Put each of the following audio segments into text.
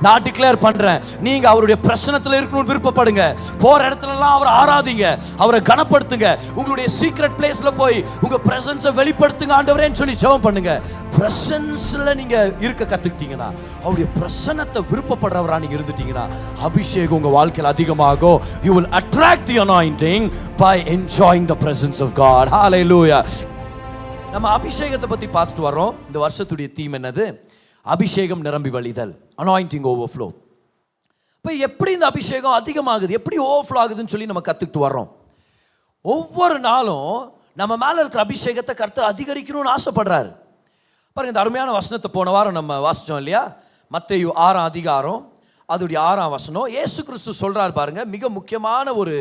நான் டிக்ளேர் பண்றேன், நீங்க அவருடைய பிரசன்னத்துல இருக்கணும்னு விருப்பப்படுங்க. போற இடத்துல எல்லாம் அவரை ஆராதிங்க, அவரை கனப்படுத்துங்க. உங்களுடைய சீக்ரெட் பிளேஸ்ல போய் உங்க பிரசன்ஸை வெளிப்படுத்துங்க ஆண்டவரேன்னு சொல்லி ஜெபம் பண்ணுங்க. பிரசன்ஸ்ல நீங்க இருக்க கத்துக்கிட்டீங்கன்னா, அவருடைய பிரசன்னத்தை விருப்பப்படுறவரா நீங்க இருந்துட்டீங்கன்னா, அபிஷேகம் உங்க வாழ்க்கையில் அதிகமாகும். You will attract the anointing by enjoying the presence of God. Hallelujah. நம்ம அபிஷேகத்தை பத்தி பார்த்துட்டு வரோம். இந்த வருஷத்துடைய தீம் என்னது? அபிஷேகம் நிரம்பி வழிதல், அனாயிண்டிங் ஓவர்ஃப்ளோ. இப்போ எப்படி இந்த அபிஷேகம் அதிகமாகுது, எப்படி ஓவர்ஃப்ளோ ஆகுதுன்னு சொல்லி நம்ம கற்றுக்கிட்டு வர்றோம். ஒவ்வொரு நாளும் நம்ம மேலே இருக்கிற அபிஷேகத்தை கர்த்தர் அதிகரிக்கணும்னு ஆசைப்படுறாரு. பாருங்க, இந்த அருமையான வசனத்தை போன வாரம் நம்ம வாசித்தோம் இல்லையா? மத்தேயு 6ஆம் அதிகாரம் அதோடைய 6ஆம் வசனம். இயேசு கிறிஸ்து சொல்கிறாரு பாருங்க, மிக முக்கியமான ஒரு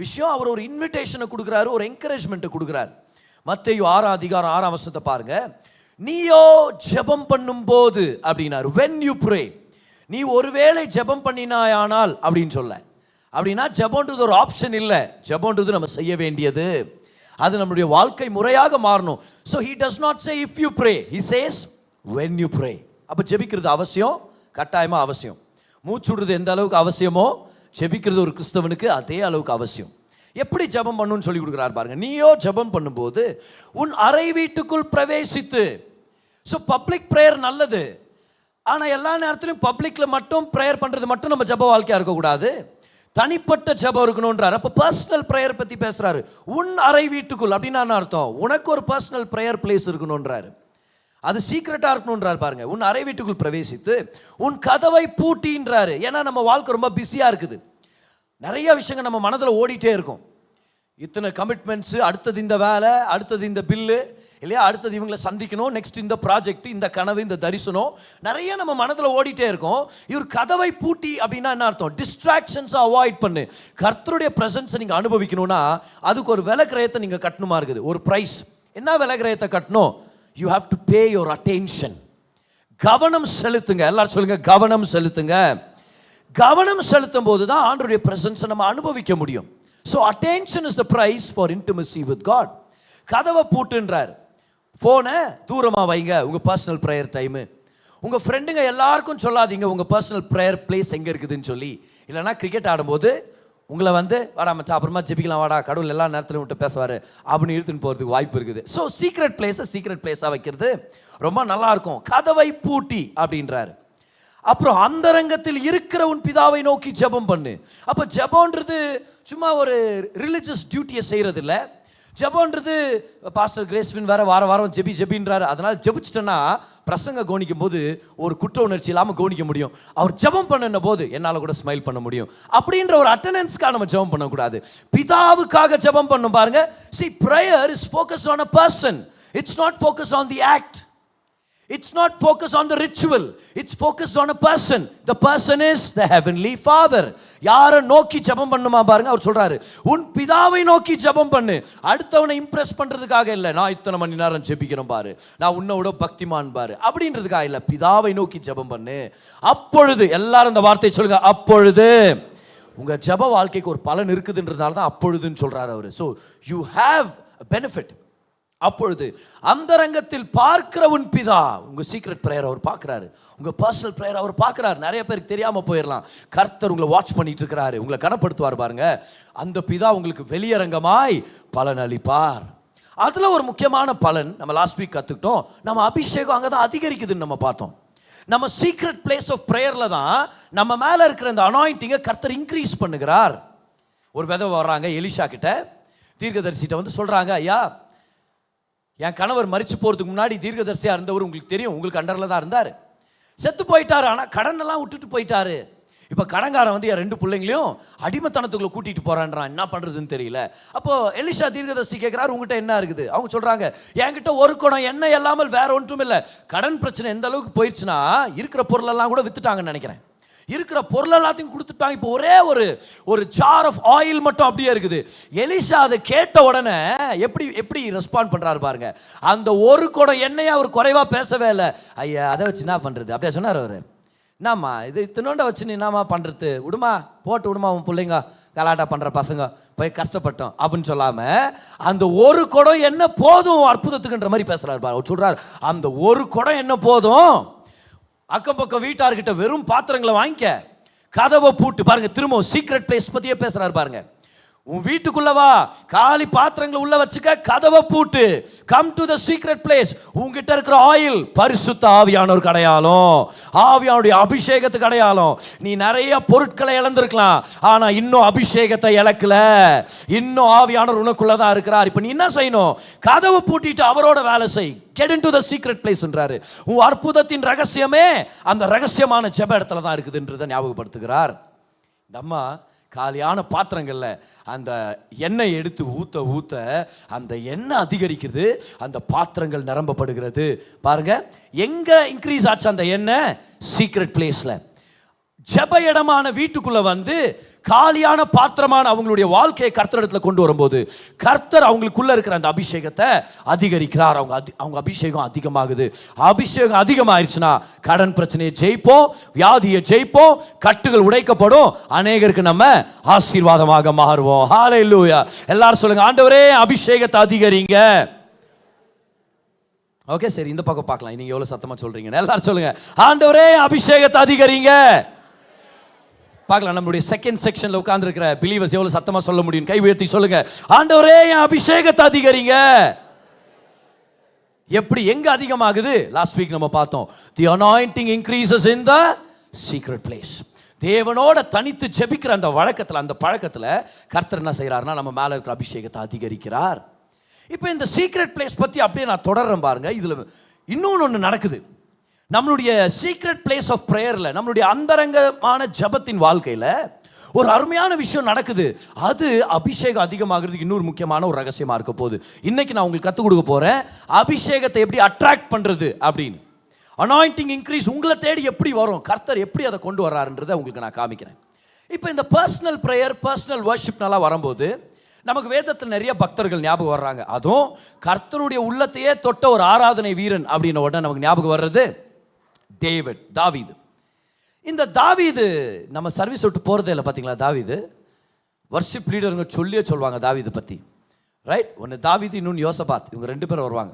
விஷயம். அவர் ஒரு இன்விடேஷனை கொடுக்குறாரு, ஒரு என்கரேஜ்மெண்ட்டை கொடுக்குறாரு. மத்தேயு 6ஆம் அதிகாரம் 6ஆம் வசனத்தை பாருங்க. நீயோ ஜெபம் பண்ணும் போது அப்படின்னாரு, when you pray, நீ ஒருவேளை ஜெபம் பண்ணினாயானால் அப்படின்னு சொல்ல. அப்படின்னா ஜெபம்ன்றது ஒரு ஆப்ஷன் இல்லை, ஜெபம்ன்றது நம்ம செய்ய வேண்டியது. அது நம்முடைய வாழ்க்கை முறையாக மாறணும். so he does not say if you pray, he says when you pray. அப்போ ஜெபிக்கிறது அவசியம், கட்டாயமாக அவசியம். மூச்சுடுறது எந்த அளவுக்கு அவசியமோ, ஜெபிக்கிறது ஒரு கிறிஸ்தவனுக்கு அதே அளவுக்கு அவசியம். எப்படி ஜெபம் பண்ணணும்னு சொல்லி கொடுக்குறாரு பாருங்க. நீயோ ஜெபம் பண்ணும்போது உன் அறை வீட்டுக்குள் பிரவேசித்து. ஸோ பப்ளிக் ப்ரேயர் நல்லது, ஆனால் எல்லா நேரத்திலும் பப்ளிக்கில் மட்டும் ப்ரேயர் பண்ணுறது மட்டும் நம்ம ஜெப வாழ்க்கையாக இருக்கக்கூடாது. தனிப்பட்ட ஜெபம் இருக்கணுன்றார். அப்போ பர்சனல் ப்ரேயர் பற்றி பேசுகிறாரு. உன் அறை வீட்டுக்குள் அப்படின்னா என்ன அர்த்தம்? உனக்கு ஒரு பர்சனல் ப்ரேயர் பிளேஸ் இருக்கணுன்றாரு. அது சீக்ரெட்டாக இருக்கணுன்றார் பாருங்க. உன் அறை வீட்டுக்குள் பிரவேசித்து உன் கதவை பூட்டின்றாரு. ஏன்னா நம்ம வாழ்க்கை ரொம்ப பிஸியாக இருக்குது, நிறைய விஷயங்கள் நம்ம மனதில் ஓடிட்டே இருக்கும். இத்தனை கமிட்மெண்ட்ஸு, அடுத்தது இந்த வேலை, அடுத்தது இந்த பில்லு இல்லையா, அடுத்தது இவங்களை சந்திக்கணும், நெக்ஸ்ட் இந்த ப்ராஜெக்ட், இந்த கனவு, இந்த தரிசனம், நிறைய நம்ம மனதில் ஓடிட்டே இருக்கும். இவர் கதவை பூட்டி அப்படின்னா என்ன அர்த்தம்? டிஸ்ட்ராக்ஷன்ஸை அவாய்ட் பண்ணு. கர்த்தருடைய பிரசன்ஸை நீங்கள் அனுபவிக்கணும்னா அதுக்கு ஒரு விலை கிரயத்தை நீங்கள் கட்டணுமா இருக்குது, ஒரு ப்ரைஸ். என்ன விலை கிரயத்தை கட்டணும்? You have to pay your attention. கவனம் செலுத்துங்க. எல்லாரும் சொல்லுங்க, கவனம் செலுத்துங்க. கவனம் செலுத்தும் போது தான் ஆண்டவருடைய பிரசன்ஸை நம்ம அனுபவிக்க முடியும். So attention is the price for intimacy with God. கதவை பூட்டுன்றார். ஃபோனை தூரமாக வைங்க, உங்கள் பர்சனல் ப்ரேயர் டைமு. உங்கள் ஃப்ரெண்டுங்க எல்லாருக்கும் சொல்லாதீங்க உங்கள் பர்சனல் ப்ரேயர் பிளேஸ் எங்கே இருக்குதுன்னு சொல்லி. இல்லைனா கிரிக்கெட் ஆடும்போது உங்களை வாடா மச்சா அப்புறமா ஜெபிக்கலாம் வாடா, கடவுள் எல்லா நேரத்திலும் விட்டு பேசுவார் அப்படின்னு இழுத்துன்னு போகிறதுக்கு வாய்ப்பு இருக்குது. ஸோ சீக்ரெட் பிளேஸை சீக்ரெட் பிளேஸாக வைக்கிறது ரொம்ப நல்லாயிருக்கும். கதவை பூட்டி அப்படின்றாரு. அப்புறம் அந்தரங்கத்தில் இருக்கிற உன் பிதாவை நோக்கி ஜெபம் பண்ணு. அப்போ ஜெபம்ன்றது சும்மா ஒரு ரிலிஜியஸ் டியூட்டியை செய்கிறது இல்லை. ஜெபம்ன்றது பாஸ்டர் கிரேஸ்வின் வேற வாரம் ஜெபின்றாரு. அதனால் ஜெபிச்சிட்டேன்னா பிரசங்க கவனிக்கும் போது ஒரு குற்ற உணர்ச்சி இல்லாமல் கவனிக்க முடியும். அவர் ஜெபம் பண்ணின போது என்னால் கூட ஸ்மைல் பண்ண முடியும் அப்படின்ற ஒரு அட்டெண்டன்ஸ்க்காக நம்ம ஜெபம் பண்ணக்கூடாது. பிதாவுக்காக ஜெபம் பண்ணும் பாருங்க. See, prayer is focused on a person. It's not focused on the act. It's not focused on the ritual. It's focused on a person. The person is the heavenly Father. யாரை நோக்கி ஜெபம் பண்ணுமா பாருங்க. அவர் சொல்றாரு, உன் பிதாவை நோக்கி ஜெபம் பண்ணு. அடுத்தவனை இம்ப்ரெஸ் பண்றதுக்காக இல்லை, நான் இத்தனை மணி நேரம் ஜெபிக்கிறேன் பாரு, நான் உன்னோட பக்திமான் பாரு அப்படின்றதுக்காக இல்லை. பிதாவை நோக்கி ஜெபம் பண்ணு. அப்பொழுது, எல்லாரும் இந்த வார்த்தையை சொல்லுங்க, அப்பொழுது உங்க ஜெப வாழ்க்கைக்கு ஒரு பலன் இருக்குதுன்றதுனால தான் அப்பொழுதுன்னு சொல்றாரு அவரு. So you have benefit. அப்பொழுது அந்தரங்கத்தில் பார்க்கிற உன் பிதா, உங்க சீக்ரெட் பிரேயர் அவர் பார்க்கிறாரு, உங்க பர்சனல் பிரேயர் அவர் பார்க்கிறாரு. நிறைய பேருக்கு தெரியாம போயிடலாம். கர்த்தர் உங்களை வாட்ச் பண்ணிட்டு இருக்கிறாரு, உங்களை கனப்படுத்துவார் பாருங்க. அந்த பிதா உங்களுக்கு வெளியரங்கமாய் பலன் அளிப்பார். அதுல ஒரு முக்கியமான பலன் நம்ம லாஸ்ட் வீக் கத்துக்கிட்டோம். நம்ம அபிஷேகம் அங்கதான் அதிகரிக்குதுன்னு நம்ம பார்த்தோம். நம்ம சீக்ரெட் பிளேஸ் ஆஃப் பிரேயர்ல தான் நம்ம மேல இருக்கிற இந்த அனாயிண்டிங்கை கர்த்தர் இன்க்ரீஸ் பண்ணுகிறார். ஒரு விதவை வர்றாங்க எலிஷா கிட்ட, தீர்க்கதரிசிட்ட வந்து சொல்றாங்க, ஐயா என் கணவர் மரிச்சு போகிறதுக்கு முன்னாடி தீர்க்கதரிசியாக இருந்தவர் உங்களுக்கு தெரியும், உங்களுக்கு அண்டரில் தான் இருந்தார், செத்து போயிட்டார், ஆனால் கடனெல்லாம் விட்டுட்டு போயிட்டாரு. இப்போ கடங்காரன் வந்து என் 2 பிள்ளைங்களையும் அடிமைத்தனத்துக்குள்ள கூட்டிகிட்டு போகிறான்றான், என்ன பண்ணுறதுன்னு தெரியல. அப்போது எலிஷா தீர்க்கதரிசி கேட்குறாரு, உங்ககிட்ட என்ன இருக்குது? அவங்க சொல்கிறாங்க, என்கிட்ட ஒரு குடம் எண்ணெய் இல்லாமல் வேற ஒன்றும் இல்லை. கடன் பிரச்சனை எந்த அளவுக்கு போயிடுச்சுன்னா இருக்கிற பொருளெல்லாம் கூட வித்துட்டாங்கன்னு நினைக்கிறேன். இருக்கிற பொருள் எல்லாத்தையும் கொடுத்துட்டாங்க. இப்போ ஒரே ஒரு ஜார் ஆஃப் ஆயில் மட்டும் அப்படியே இருக்குது. எலிஷா அதை கேட்ட உடனே எப்படி ரெஸ்பாண்ட் பண்றாரு பாருங்க. அந்த ஒரு குடம் எண்ணெயை அவர் குறைவா பேசவே இல்லை. ஐயா அதை வச்சு என்ன பண்றது அப்படியே சொன்னார் அவரு. என்னம்மா இது இத்தினோண்ட வச்சு நீ என்னம்மா பண்றது, விடுமா போட்டு விடுமா, உன் பிள்ளைங்க கலாட்டா பண்ற பசங்க போய் கஷ்டப்பட்டோம் அப்படின்னு சொல்லாம அந்த ஒரு குடம் என்ன போதும் அற்புதத்துக்குன்ற மாதிரி பேசுறாரு. அவர் சொல்றாரு, அந்த ஒரு குடம் என்ன போதும், அக்கம் பக்கம் வீட்டார்கிட்ட வெறும் பாத்திரங்களை வாங்கிக்க, கதவை பூட்டு. பாருங்க, திரும்ப சீக்ரெட் பிளேஸ் பத்தியே பேசுறாரு பாருங்க. உன் வீட்டுக்குள்ள வா, காலி பாத்திரங்களை உள்ள வச்சுக்க, கதவை பூட்டு. Come to the secret place. உங்ககிட்ட இருக்கிற ஆயில் பரிசுத்த ஆவியானவருக்கு அடையாளம், ஆவியானுடைய அபிஷேகத்துக்கு அடையாளம். நீ நிறைய பொருட்களை இழந்திருக்கலாம், ஆனா இன்னும் அபிஷேகத்தை இழக்கல. இன்னும் ஆவியானவர் உனக்குள்ளதான் இருக்கிறார். இப்ப நீ என்ன செய்யணும்? கதவை பூட்டிட்டு அவரோட வேலை செய். Get into the secret place என்றாரு. உன் அற்புதத்தின் ரகசியமே அந்த ரகசியமான ஜெப இடத்துல தான் இருக்குதுன்றதை ஞாபகப்படுத்துகிறார். இந்த அம்மா காலியான பாத்திரங்கள்ல அந்த எண்ணெய் எடுத்து ஊத்த ஊத்த அந்த எண்ணெய் அதிகரிக்குது, அந்த பாத்திரங்கள் நிரம்பப்படுகிறது. பாருங்க, எங்க இன்க்ரீஸ் ஆச்சு அந்த எண்ணெய்? சீக்ரெட் பிளேஸ்ல. ஜெப இடமான வீட்டுக்குள்ள வந்து காலியான பாத்திரமான அவங்களுடைய வாழ்க்கையை கர்த்தரிடத்துல கொண்டு வரும்போது கர்த்தர் அவங்களுக்குள்ள இருக்கிற அந்த அபிஷேகத்தை அதிகரிக்கிறார். அவங்க அபிஷேகம் அதிகமாகுது. அபிஷேகம் அதிகமாயிருச்சுன்னா கடன் பிரச்சனையை ஜெயிப்போம், வியாதியை ஜெயிப்போம், கட்டுகள் உடைக்கப்படும், அநேகருக்கு நம்ம ஆசீர்வாதமாக மாறுவோம். ஹல்லேலூயா. எல்லாரும் சொல்லுங்க, ஆண்டவரே அபிஷேகத்தை அதிகரிங்க. ஓகே, சரி, இந்த பக்கம் பார்க்கலாம். நீங்க எவ்வளவு சத்தமா சொல்றீங்க? எல்லாரும் சொல்லுங்க, ஆண்டவரே அபிஷேகத்தை அதிகரிங்க. பார்க்கலாம், நம்மளுடைய செகண்ட் செக்ஷன்ல உட்கார்ந்து இருக்கிற பிலீவர்ஸ் எவ்வளவு சத்தமா சொல்ல முடியும்? கை உயர்த்தி சொல்லுங்க, ஆண்டவரே என் அபிஷேகத்தை அதிகரிங்க. எப்படி, எங்க அதிகமாகுது? லாஸ்ட் வீக் நம்ம பார்த்தோம். தி anointing increases in the secret place. தேவனோட தனித்து ஜெபிக்கிற அந்த வழக்கத்துல, அந்த பழக்கத்துல கர்த்தர் என்ன செய்யறாருன்னா நம்ம மேல இருக்கிற அபிஷேகத்தை அதிகரிக்கிறார். இப்போ இந்த சீக்ரெட் பிளேஸ் பத்தி அப்படியே நான் தொடர்றேன் பாருங்க. இதுல இன்னொன்று நடக்குது. நம்மளுடைய சீக்ரெட் பிளேஸ் ஆஃப் பிரேயர்ல, நம்மளுடைய அந்தரங்கமான ஜெபத்தின் வாழ்க்கையில ஒரு அருமையான விஷயம் நடக்குது. அது அபிஷேகம் அதிகமாகிறதுக்கு இன்னொரு முக்கியமான ஒரு ரகசியமா இருக்க போகுது. இன்னைக்கு நான் உங்களுக்கு கற்றுக் கொடுக்க போறேன், அபிஷேகத்தை எப்படி அட்ராக்ட் பண்றது அப்படின்னு. அனாயிண்டிங் இன்க்ரீஸ் உங்களை தேடி எப்படி வரும், கர்த்தர் எப்படி அதை கொண்டு வர்றாருன்றதை உங்களுக்கு நான் காமிக்கிறேன். இப்போ இந்த பர்சனல் பிரேயர், பர்சனல் வர்ஷிப் நல்லா வரும்போது நமக்கு வேதத்தில் நிறைய பக்தர்கள் ஞாபகம் வர்றாங்க. அதுவும் கர்த்தருடைய உள்ளத்தையே தொட்ட ஒரு ஆராதனை வீரன் அப்படின்ன உடனே நமக்கு ஞாபகம் வர்றது தாவீது. இந்த தாவீது நம்ம சர்வீஸ் விட்டு போகிறதே இல்லை, பார்த்தீங்களா? தாவீது வர்ஷிப் லீடருங்க சொல்லியே சொல்லுவாங்க தாவீது பற்றி, ரைட்? ஒன்று தாவீது, இன்னொன்று யோசபாத். இவங்க ரெண்டு பேரும் வருவாங்க.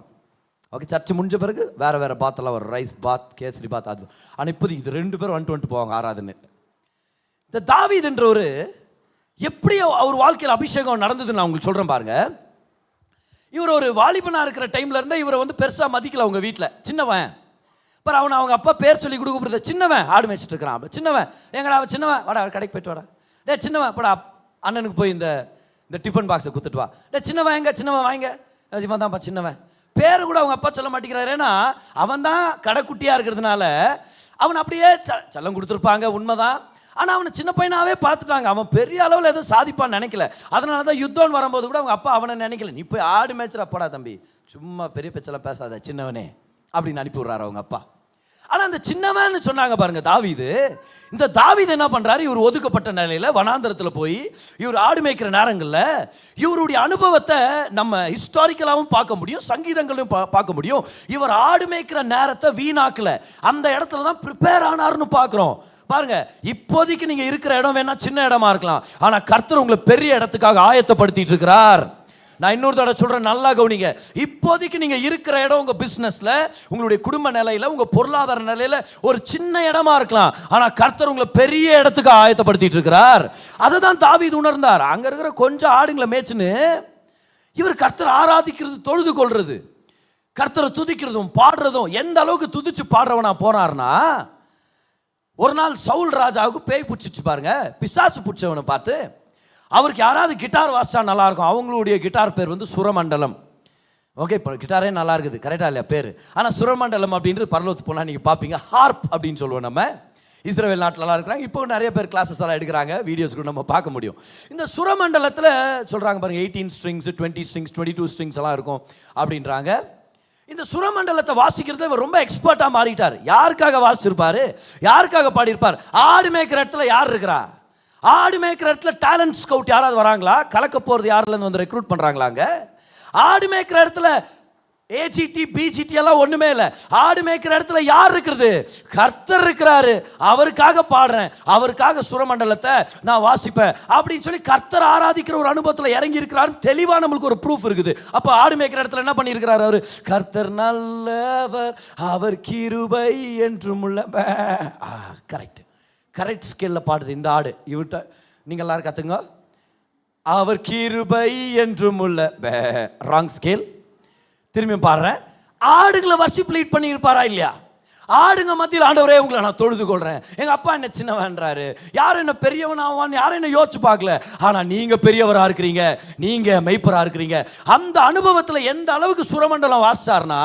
ஓகே, சர்ச்சு முடிஞ்ச பிறகு வேறு வேறு பாத்தெல்லாம் வரும், ரைஸ் பாத், கேசரி பாத். அது ஆனால் இப்போது இது ரெண்டு பேரும் வந்துட்டு போவாங்க ஆராதனை. இந்த தாவீதுன்றவர் எப்படி அவர் வாழ்க்கையில் அபிஷேகம் நடந்ததுன்னு நான் உங்களுக்கு சொல்கிறேன் பாருங்க. இவர் ஒரு வாலிபனாக இருக்கிற டைம்ல இருந்தால் இவரை வந்து பெருசாக மதிக்கல அவங்க வீட்டில். சின்னவன் பர் அவனை அவங்க அப்பா பேர் சொல்லி கொடுக்க, சின்னவன் ஆடு மேய்ச்சிட்டு இருக்கிறான். சின்னவன் எங்கடா? சின்னவன் வாடா, கடைக்கு போய்ட்டு வாடா. டே சின்னவன் படா, அண்ணனுக்கு போய் இந்த டிஃபன் பாக்ஸை கொடுத்துட்டு வா. டே சின்னவன் எங்க? சின்னவன் வாங்க. இவன் தான்ப்பா சின்னவன். பேர் கூட அவங்க அப்பா சொல்ல மாட்டேங்கிறாரு. ஏன்னா அவன் தான் கடைக்குட்டியாக இருக்கிறதுனால அவன் அப்படியே செல்லம் கொடுத்துருப்பாங்க, உண்மைதான். ஆனால் அவனை சின்ன பையனாவே பார்த்துட்டாங்க. அவன் பெரிய அளவில் எதுவும் சாதிப்பான்னு நினைக்கல. அதனால தான் யுத்தம் வரும்போது கூட அவங்க அப்பா அவனை நினைக்கல. நீ போய் ஆடு மேய்ச்சிட போடா தம்பி, சும்மா பெரிய பேச்செல்லாம் பேசாத சின்னவனே அப்படின்னு அனுப்பி விடுறாரு அவங்க அப்பா. ஆனால் அந்த சின்னவன் சொன்னாங்க பாருங்க தாவீது. இந்த தாவீது என்ன பண்றாரு? இவர் ஒதுக்கப்பட்ட நிலையில வனாந்தரத்தில் போய் இவர் ஆடு மேய்க்கிற நேரங்களில் இவருடைய அனுபவத்தை நம்ம ஹிஸ்டாரிக்கலாகவும் பார்க்க முடியும், சங்கீதங்களையும் பார்க்க முடியும். இவர் ஆடு மேய்க்கிற நேரத்தை வீணாக்கல, அந்த இடத்துல தான் ப்ரிப்பேர் ஆனார்னு பார்க்குறோம். பாருங்க, இப்போதைக்கு நீங்க இருக்கிற இடம் வேணா சின்ன இடமா இருக்கலாம், ஆனா கர்த்தர் உங்களை பெரிய இடத்துக்காக ஆயத்தப்படுத்திட்டு இருக்கிறார். நான் இன்னொரு தடவை சொல்றேன், நல்லா கவனிங்க. இப்போதைக்கு நீங்க இருக்கிற இடம் உங்க பிசினஸ்ல, உங்களுடைய குடும்ப நிலையில, உங்க பொருளாதார நிலையில ஒரு சின்ன இடமா இருக்கலாம், ஆனா கர்த்தர் உங்களை பெரிய இடத்துக்கு ஆயத்தப்படுத்திட்டு இருக்கிறார். அதை தான் தாவீது உணர்ந்தார். அங்க இருக்கிற கொஞ்சம் ஆடுங்களை மேய்ச்சுன்னு இவர் கர்த்தர் ஆராதிக்கிறது, தொழுது கொள்றது, கர்த்தரை துதிக்கிறதும் பாடுறதும் எந்த அளவுக்கு துதிச்சு பாடுறவனா போனார்னா, ஒரு நாள் சவுல் ராஜாவுக்கு பேய் பிடிச்சிச்சு பாருங்க. பிசாசு பிடிச்சவனை பார்த்து அவருக்கு யாராவது கிட்டார் வாசிச்சா நல்லா இருக்கும். அவங்களுடைய கிட்டார் பேர் வந்து சுரமண்டலம். ஓகே, இப்போ கிட்டாரே நல்லா இருக்குது, கரெக்டாக இல்லையா பேர்? ஆனால் சுரமண்டலம் அப்படின்றது பரலோகத்துக்கு போனால் நீங்கள் பார்ப்பீங்க, ஹார்ப் அப்படின்னு சொல்லுவோம். நம்ம இஸ்ரேல் நாட்டிலலாம் இருக்கிறாங்க. இப்போ நிறைய பேர் கிளாஸஸ் எல்லாம் எடுக்கிறாங்க, வீடியோஸ் கூட நம்ம பார்க்க முடியும். இந்த சுரமண்டலத்தில் சொல்கிறாங்க பாருங்க, 18 ஸ்ட்ரிங்ஸ், 20 ஸ்ட்ரிங்ஸ், 22 ஸ்ட்ரிங்ஸ் எல்லாம் இருக்கும் அப்படின்றாங்க. இந்த சுரமண்டலத்தை வாசிக்கிறது இவர் ரொம்ப எக்ஸ்பர்ட்டாக மாறிட்டார். யாருக்காக வாசிச்சிருப்பாரு? யாருக்காக பாடியிருப்பார்? ஆடு மேய்க்கிற இடத்துல யார் இருக்கிறா? ஆடு மேய்க்கிற இடத்துல டேலண்ட் ஸ்கவுட் யாராவது வராங்களா? கலக்க போகிறது யாருலேருந்து வந்து ரெக்ரூட் பண்ணுறாங்களாங்க? ஆடு மேய்க்கிற இடத்துல ஏஜிடி பிஜிடி எல்லாம் ஒண்ணுமே இல்லை. ஆடு மேய்க்கிற இடத்துல யார் இருக்கிறது? கர்த்தர் இருக்கிறாரு. அவருக்காக பாடுறேன், அவருக்காக சுரமண்டலத்தை நான் வாசிப்பேன் அப்படின்னு சொல்லி கர்த்தர் ஆராதிக்கிற ஒரு அனுபவத்தில் இறங்கி இருக்கிறாரு. தெளிவா நம்மளுக்கு ஒரு ப்ரூஃப் இருக்குது. அப்போ ஆடு மேய்க்கிற இடத்துல என்ன பண்ணியிருக்கிறார் அவரு? கர்த்தர் நல்லவர், அவர் கிருபை என்றும் உள்ள. கரெக்ட் கரெக்ட் ஸ்கேல்ல பாடுது இந்த ஆடு. இவட்ட நீங்க எல்லாரும் கத்துங்க. அவர் கிருபை என்றும் உள்ள. Wrong scale. திரும்பி பாடுறேன். ஆடுகளை வர்ஷிப் லீட் பண்ணி இருப்பாரா இல்லையா? ஆடுங்க மத்தியில் ஆண்டவரே உங்களை நான் தொழுது கொள்றேன். எங்க அப்பா என்ன சின்னவன்றாரு, யாரும் என்ன பெரியவன் ஆவான்னு யாரும் என்ன யோசிச்சு பார்க்கல. ஆனா நீங்க பெரியவரா இருக்கிறீங்க, நீங்க மெய்ப்பரா இருக்கிறீங்க. அந்த அனுபவத்துல எந்த அளவுக்கு சுரமண்டலம் வாசிச்சார்னா,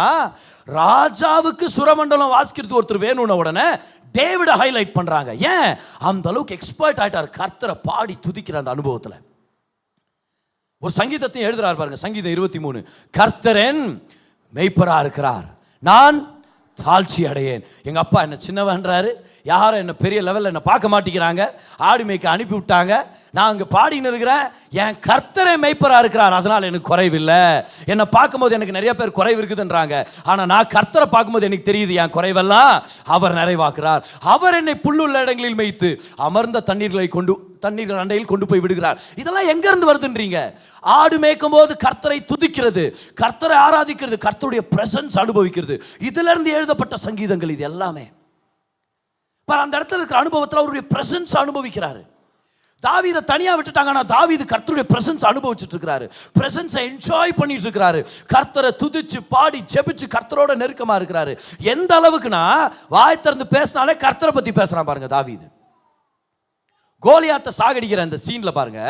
ராஜாவுக்கு சுரமண்டலம் வாசிக்கிறது ஒருத்தர் வேணும்ன உடனே டேவிட ஹைலைட் பண்றாங்க. ஏன்? அந்த அளவுக்கு எக்ஸ்பர்ட் ஆயிட்டார் கர்த்தரை பாடி துதிக்கிற அந்த அனுபவத்துல. ஒரு சங்கீதத்தையும் எழுதுறாரு பாருங்க. சங்கீதம் 23. கர்த்தரன் மெய்ப்பரா இருக்கிறார், நான் தாழ்ச்சி அடையேன். எங்க அப்பா என்ன சின்னவன்றாரு, யாரும் என்ன பெரிய லெவலில் என்ன பார்க்க மாட்டேங்கிறாங்க, ஆடு மேய்க்க அனுப்பி விட்டாங்க, நான் அங்கே பாடின்னு இருக்கிறேன். என் கர்த்தரே மெய்ப்பரா இருக்கிறார், அதனால் எனக்கு குறைவில்லை. என்னை பார்க்கும்போது எனக்கு நிறைய பேர் குறைவு இருக்குதுன்றாங்க. ஆனால் நான் கர்த்தரை பார்க்கும்போது எனக்கு தெரியுது என் குறைவெல்லாம் அவர் நிறைவாக்குறார். அவர் என்னை புல்லுள்ள இடங்களில் மேய்த்து அமர்ந்த தண்ணீர்கள் அண்டையில் கொண்டு போய் விடுகிறார். இதெல்லாம் எங்கிருந்து வருதுன்றீங்க? ஆடு மேய்க்கும் போது கர்த்தரை துதிக்கிறது, கர்த்தரை ஆராதிக்கிறது, கர்த்தருடைய பிரசன்ஸ் அனுபவிக்கிறது. இதுல இருந்து எழுதப்பட்ட சங்கீதங்கள் இது எல்லாமே. அந்த இடத்துல இருக்கிற அனுபவத்தில் அவருடைய பிரசன்ஸ் அனுபவிக்கிறாரு. தாவீதை தனியா விட்டுட்டாங்க, ஆனா தாவீது கர்த்தருடைய பிரசன்ஸ் அனுபவிச்சுட்டு இருக்கிறாரு, பிரசன்ஸை என்ஜாய் பண்ணிட்டு இருக்கிறாரு. கர்த்தரை துதிச்சு பாடி ஜெபிச்சு கர்த்தரோட நெருக்கமா இருக்கிறாரு. எந்த அளவுக்குனா வாய் திறந்து பேசினாலே கர்த்தரை பத்தி பேசுறான் பாருங்க தாவீது. கோலியாத்தை சாகடிக்கிற அந்த சீன்ல பாருங்க,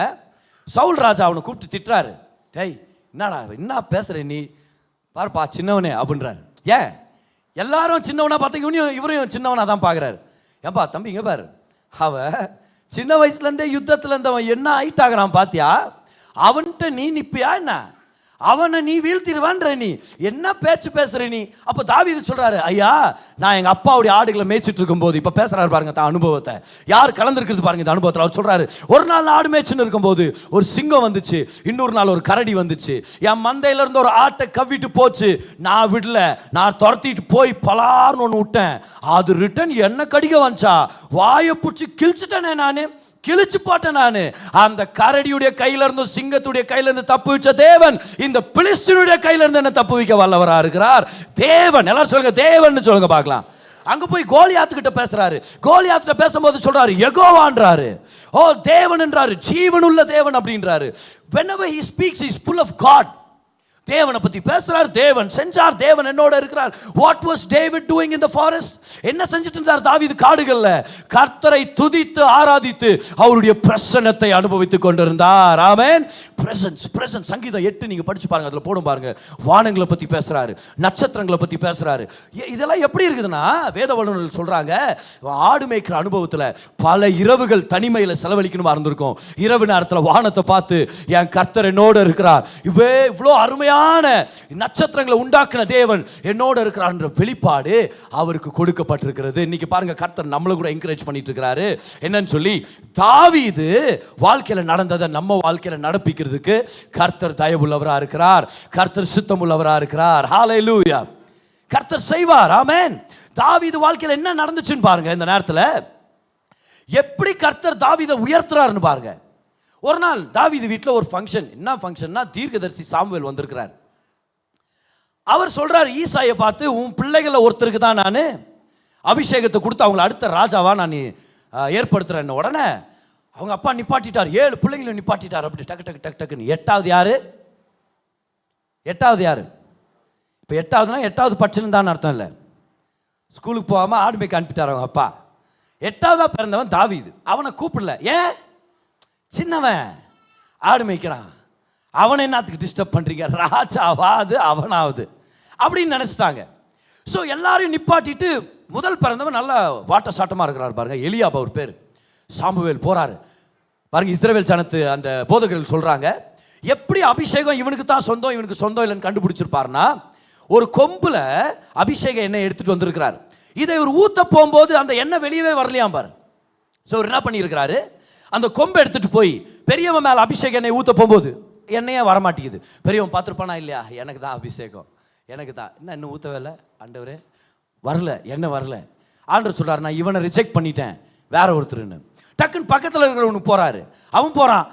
சவுல் ராஜா அவனை கூப்பிட்டு திட்டுறாரு. டேய் என்னடா என்ன பேசுற நீ, பாருப்பா சின்னவனே அப்படின்றாரு. ஏன் எல்லாரும் சின்னவனா பார்த்தா இவரையும் சின்னவனா தான் பார்க்குறாரு. ஏன்பா தம்பி இங்கே பாரு, அவன் சின்ன வயசுலேருந்தே யுத்தத்தில் இருந்தவன் என்ன ஆயிட்டாகிறான் பாத்தியா, அவன்கிட்ட நீ நிற்பியா என்ன? அவனை நீ வீழ்த்திடுவான்ற, நீ என்ன பேச்சு பேசுற நீ? அப்போ தாவீது சொல்றாரு, ஐயா நான் எங்க அப்பாவுடைய ஆடுகளை மேய்ச்சிட்டு இருக்கும் போது, இப்ப பேசுறாரு பாருங்க தான் அனுபவத்தை, யார் கலந்துருக்கிறது பாருங்க இந்த அனுபவத்தில். அவர் சொல்றாரு, ஒரு நாள் நான் ஆடு மேய்ச்சின்னு இருக்கும்போது ஒரு சிங்கம் வந்துச்சு, இன்னொரு நாள் ஒரு கரடி வந்துச்சு, என் மந்தையில இருந்து ஒரு ஆட்டை கவ்விட்டு போச்சு, நான் விடல, நான் துரத்திட்டு போய் பலார்னு ஒன்று விட்டேன், அது ரிட்டன் என்ன கடிக்க வந்துச்சா, வாயை பிடிச்சி கிழிச்சிட்டேனே, நானு கிழிச்சு போட்டேன். நானு அந்த கரடியுடைய கையில இருந்து சிங்கத்துடைய கையில இருந்து தப்பு வச்ச தேவன் இந்த பிலிஸ்தீனுடைய கையில இருந்து என்ன தப்பு வைக்க வல்லவரா இருக்கிறார் தேவன். எல்லாரும் சொல்லுங்க தேவன் சொல்லுங்க பார்க்கலாம். அங்க போய் கோலியாத்து கிட்ட பேசுறாரு. கோலியாத்து பேசும்போது சொல்றாரு யெகோவான்றாரு, ஓ தேவன் என்றாரு, ஜீவனுள்ள தேவன் அப்படின்றாரு. whenever he speaks he is full of God. தேவனை பத்தி பேசுறார், தேவன் செஞ்சார், தேவன் என்னோட இருக்கிறார். What was David doing in the forest? என்ன செஞ்சிட்டு இருந்தார் தாவீது காடுகள்ல? கர்த்தரை துதித்து ஆராதித்து அவருடைய பிரசன்னத்தை அனுபவித்துக் கொண்டிருந்தார். ஆமென். பிரசன்ஸ். சங்கீதம் 8 நீங்க படிச்சு பாருங்க, அதுல போடும் பாருங்க. வானங்களை பத்தி பேசுறாரு, நட்சத்திரங்களை பத்தி பேசுறாரு. இதெல்லாம் எப்படி இருக்குதுன்னா, வேத வல்லுநர்கள் சொல்றாங்க, ஆடு மேய்க்கிற அனுபவத்துல பல இரவுகள் தனிமையில செலவழிக்கணுமா இருந்திருக்கும். இரவு நேரத்துல வானத்தை பார்த்து என் கர்த்தர் என்னோட இருக்கிறார், இவ்வளோ அருமையான நட்சத்திரங்களை உண்டாக்குன தேவன் என்னோட இருக்கிறார் என்ற வெளிப்பாடு அவருக்கு கொடுக்கப்பட்டிருக்கிறது. இன்னைக்கு பாருங்க கர்த்தர் நம்மள கூட என்கரேஜ் பண்ணிட்டு இருக்கிறாரு. என்னன்னு சொல்லி, தாவீது வாழ்க்கையில நடந்ததை நம்ம வாழ்க்கையில நடப்பிக்கிறதுக்கு கர்த்தர் தயவுள்ளவரா இருக்கிறார், கர்த்தர் சித்தம் உள்ளவரா இருக்கிறார். ஹல்லேலூயா. கர்த்தர் செய்வார். ஆமென். தாவீது வாழ்க்கையில என்ன நடந்துச்சுன்னு பாருங்க. இந்த நேரத்தில் எப்படி கர்த்தர் தாவீதை உயர்த்துறாருன்னு பாருங்க. ஒரு நாள் தாவீது வீட்டில் ஒரு ஃபங்க்ஷன். என்ன ஃபங்க்ஷன்னா, தீர்க்கதரிசி சாமுவேல் வந்திருக்கிறார். அவர் சொல்றார் ஈசாயை பார்த்து, உன் பிள்ளைகளை ஒருத்தருக்கு தான் நான் அபிஷேகத்தை கொடுத்து அவங்களை அடுத்த ராஜாவா நான் ஏற்படுத்துறேன். உடனே அவங்க அப்பா நிப்பாட்டிட்டார், 7 பிள்ளைங்களை நிப்பாட்டிட்டார். அப்படி டக்குன்னு எட்டாவது யாரு? இப்போ எட்டாவதுனா 8வது பட்சன்னு தான் அர்த்தம் இல்லை. ஸ்கூலுக்கு போகாமல் ஆடு மேய்க்க அனுப்பிட்டார் அவங்க அப்பா. 8வதா பிறந்தவன் தாவீது. அவனை கூப்பிடல. ஏன்? சின்னவன் ஆடு மேய்க்கிறான், அவனை என்னத்துக்கு டிஸ்டர்ப் பண்றீங்க? ராஜாவாது அவனாவது அப்படின்னு நினைச்சிட்டாங்க. ஸோ எல்லாரையும் நிப்பாட்டிட்டு முதல் பிறந்தவன் நல்லா வாட்ட சாட்டமாக இருக்கிறார் பாருங்க, எலியாப் அவர் பேர். சாமுவேல் போறாரு பாருங்க. இஸ்ரவேல் ஜனத்து அந்த போதகர்கள் சொல்றாங்க, எப்படி அபிஷேகம் இவனுக்கு தான் சொந்தம் இவனுக்கு சொந்தம் இல்லைன்னு கண்டுபிடிச்சிருப்பாருன்னா, ஒரு கொம்புல அபிஷேக எண்ணெய் எடுத்துட்டு வந்திருக்கிறார். இதை ஒரு ஊத்த போகும்போது அந்த எண்ணெய் வெளியவே வரலையாம் பாரு. ஸோ என்ன பண்ணியிருக்கிறாரு, அந்த கொம்பை எடுத்துட்டு போய் பெரியவன் மேலே அபிஷேக எண்ணெய் ஊற்ற போகும்போது எண்ணெயே வரமாட்டேங்குது. பெரியவன் பார்த்துருப்பானா இல்லையா, எனக்கு தான் அபிஷேகம், எனக்கு தான் என்ன இன்னும் ஊற்றவே இல்லை ஆண்டவரே, வரல, என்ன வரல. ஆண்டவர் சொல்கிறார், நான் இவனை ரிஜெக்ட் பண்ணிட்டேன், வேற ஒருத்தருன்னு. டக்குன்னு பக்கத்தில் இருக்கிறவனுக்கு போகிறாரு, அவன் போகிறான்,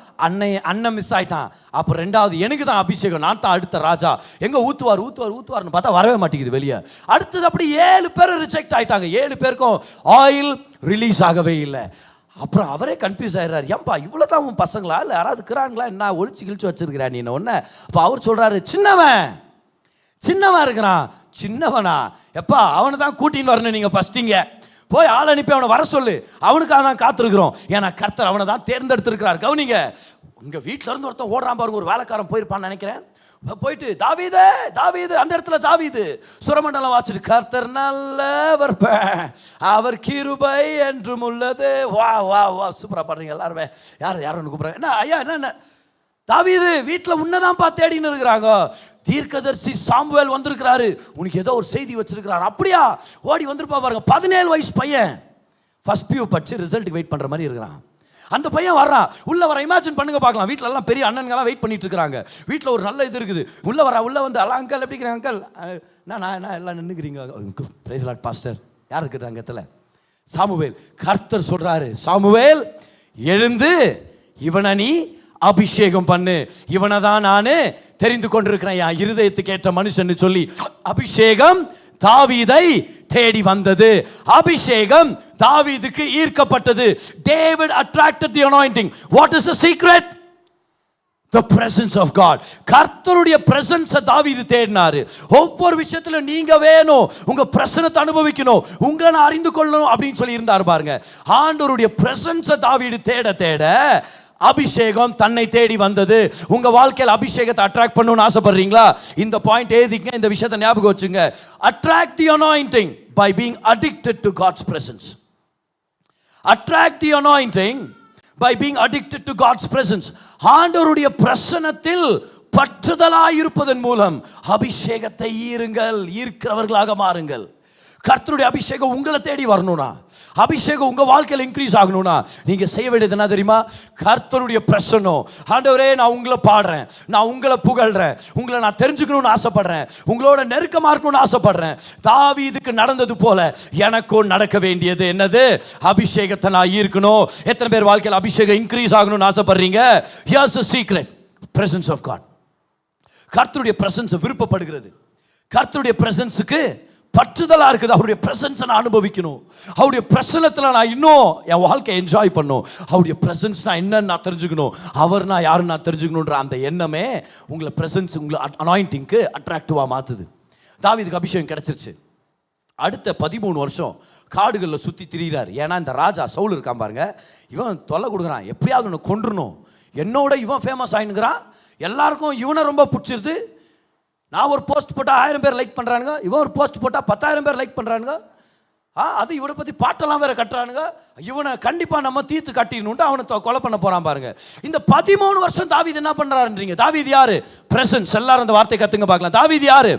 அண்ணன் மிஸ் ஆகிட்டான். அப்போ ரெண்டாவது எனக்கு தான் அபிஷேகம், நான் தான் அடுத்த ராஜா, எங்கே ஊற்றுவார்னு பார்த்தா வரவே மாட்டேங்குது வெளியே. அடுத்தது அப்படி 7 பேர் ரிஜெக்ட் ஆகிட்டாங்க. 7 பேருக்கும் ஆயில் ரிலீஸ் ஆகவே இல்லை. அப்புறம் அவரே கன்ஃபியூஸ் ஆகிடுறாரு, ஏன்பா இவ்வளோ தான் உன் பசங்களா இல்லை யாராவது இருக்கிறாங்களா, என்ன ஒழிச்சு கிழிச்சு வச்சிருக்கிறா நீ ஒன்று. அப்போ அவர் சொல்கிறாரு, சின்னவன் இருக்கிறான். சின்னவனா எப்பா, அவனை தான் கூட்டின்னு வரணும், நீங்கள் ஃபஸ்ட்டிங்க போய் ஆள் அனுப்பி அவனை வர சொல்லு, அவனுக்காக தான் காத்திருக்கிறோம், ஏன்னா கர்த்தர் அவனை தான் தேர்ந்தெடுத்திருக்கிறார். கவனிங்க, உங்கள் வீட்டில் இருந்து ஒருத்தன் ஓடுறான் பாருங்க, ஒரு வேலைக்காரன் போயிருப்பான்னு நினைக்கிறேன். போயிட்டு தாவீது அந்த இடத்துல தாவீது சுரமண்டலம் வாச்சிட்டு, கர்த்தர் நல்லவர், அவர் கிருபை என்றும் உள்ளது. வா வா வா, சூப்பரா பாடுறீங்க எல்லாருமே. யாரும் கூப்பிடுறாங்க, என்ன ஐயா என்ன தாவீது வீட்டில் உன்னதான்ப்பா தேடின்னு இருக்கிறாங்க, தீர்க்கதரிசி சாமுவேல் வந்திருக்கிறாரு, உனக்கு ஏதோ ஒரு செய்தி வச்சிருக்கிறாரு. அப்படியா, ஓடி வந்திருப்பா பாருங்க. 17 வயசு பையன், ஃபர்ஸ்ட் பியூ படிச்சு ரிசல்ட்டுக்கு வெயிட் பண்ணுற மாதிரி இருக்கிறான். அந்த பையன் வர்றான், உள்ள வர, இமேஜின் பண்ணுங்க பார்க்கலாம். வீட்டில எல்லாம் பெரிய அண்ணன்கள்லாம் வெயிட் பண்ணிட்டு இருக்காங்க, வீட்டில் ஒரு நல்ல இது இருக்குது. உள்ள வந்து அல்ல அங்கல் எப்படி இருக்கிறேன் அங்கல், நான் எல்லாம் நின்றுக்கிறீங்க. பிரைஸ் லார்ட் பாஸ்டர், யார் இருக்குது அங்க இடத்துல? சாமுவேல். கர்த்தர் சொல்றாரு, சாமுவேல் எழுந்து இவனை நீ அபிஷேகம் பண்ணு, இவனை தான் நான் தெரிந்து கொண்டிருக்கிறேன், என் இருதயத்துக்கு ஏற்ற மனுஷன் சொல்லி அபிஷேகம் தாவீதை தேடி வந்தது. அபிஷேகம் தாவீதுக்கு ஈர்க்கப்பட்டது. David attracted the anointing. What is the secret? The presence of God. கர்த்தருடைய பிரசன்ஸ தாவீது தேடினாரு. ஒவ்வொரு விஷயத்துல நீங்க வேணும், உங்க பிரசன்னத்தை அனுபவிக்கணும், உங்களை நான் அறிந்து கொள்ளணும் அப்படின்னு சொல்லி இருந்தாரு பாருங்க. ஆண்டவருடைய பிரசன்ஸ தாவீது தேட அபிஷேகம் தன்னை தேடி வந்தது. உங்க வாழ்க்கையில் அபிஷேகத்தை அட்ராக்ட் பண்ணணும்னு ஆசைப்படுறீங்களா? இந்த பாயிண்ட் எழுதிங்க, இந்த விஷயத்தை ஞாபகம் வச்சுங்க. Attract the anointing by being addicted to God's presence. Attract the anointing by being addicted to God's presence. ஆண்டவருடைய பிரசன்னத்தில் பற்றுதலாய் இருப்பதன் மூலம் அபிஷேகத்தை ஈர்க்கிறவர்களாக மாறுங்கள். கர்த்தருடைய அபிஷேகம் உங்களை தேடி வரணும்னா, அபிஷேகம் உங்க வாழ்க்கையில் இன்க்ரீஸ் ஆகணும்னா நீங்க செய்ய வேண்டியது என்ன தெரியுமா? கர்த்தருடைய பிரசன்னம். ஆண்டவரே, நான் உங்களை பாடுறேன், நான் உங்களை புகழ்றேன், உங்களை நான் தெரிஞ்சுக்கணும்னு ஆசைப்படுறேன், உங்களோட நெருக்கமா இருக்கணும்னு ஆசைப்படுறேன். தாவீதுக்கு நடந்தது போல எனக்கும் நடக்க வேண்டியது என்னது? அபிஷேகத்தை நான் ஈர்க்கணும். எத்தனை பேர் வாழ்க்கையில் அபிஷேகம் இன்க்ரீஸ் ஆகணும்னு ஆசைப்படுறீங்க? Here's the secret. Presence of God. கர்த்தருடைய பிரசன்ஸ் விருப்பப்படுகிறது. கர்த்தருடைய பிரசன்ஸுக்கு பற்றுதலா இருக்குது. அவருடைய பிரசன்ஸை நான் அனுபவிக்கணும், அவருடைய பிரசன்னத்தில் நான் இன்னும் என் வாழ்க்கையை என்ஜாய் பண்ணும், அவருடைய பிரசன்ஸ் நான் என்னன்னு நான் தெரிஞ்சுக்கணும், அவர் நான் யாருன்னு நான் தெரிஞ்சுக்கணுன்ற அந்த எண்ணமே உங்களை பிரசன்ஸ், உங்களை அனாயிண்டிங்க்கு அட்ராக்டிவாக மாற்றுது. தாவீதுக்கு அபிஷேகம் கிடைச்சிருச்சு. அடுத்த 13 வருஷம் காடுகளில் சுற்றி திரிகிறார். ஏன்னா இந்த ராஜா சவுல் இருக்கான் பாருங்க, இவன் தொல்லை கொடுக்குறான், எப்படியாவது ஒன்று கொன்றுணும், என்னோட இவன் ஃபேமஸ் ஆயினுங்கிறான், எல்லாருக்கும் இவனை ரொம்ப பிடிச்சிருது. நான் ஒரு போஸ்ட் போட்டால் 1000 பேர் லைக் பண்ணுறானுங்க, இவன் ஒரு போஸ்ட் போட்டால் 10,000 பேர் லைக் பண்ணுறானுங்க. அது இவனை பற்றி பாட்டெல்லாம் வேற கட்டுறானுங்க. இவனை கண்டிப்பாக நம்ம தீர்த்து கட்டிடணுன்ட்டு அவனை கொலை பண்ண போகிறான் பாருங்க. இந்த 13 வருஷம் தாவீது என்ன பண்ணுறாருன்றீங்க? தாவீது யாரு? பிரசன்ஸ். எல்லாரும் அந்த வார்த்தை கற்றுங்க பார்க்கலாம். தாவீது யாரு?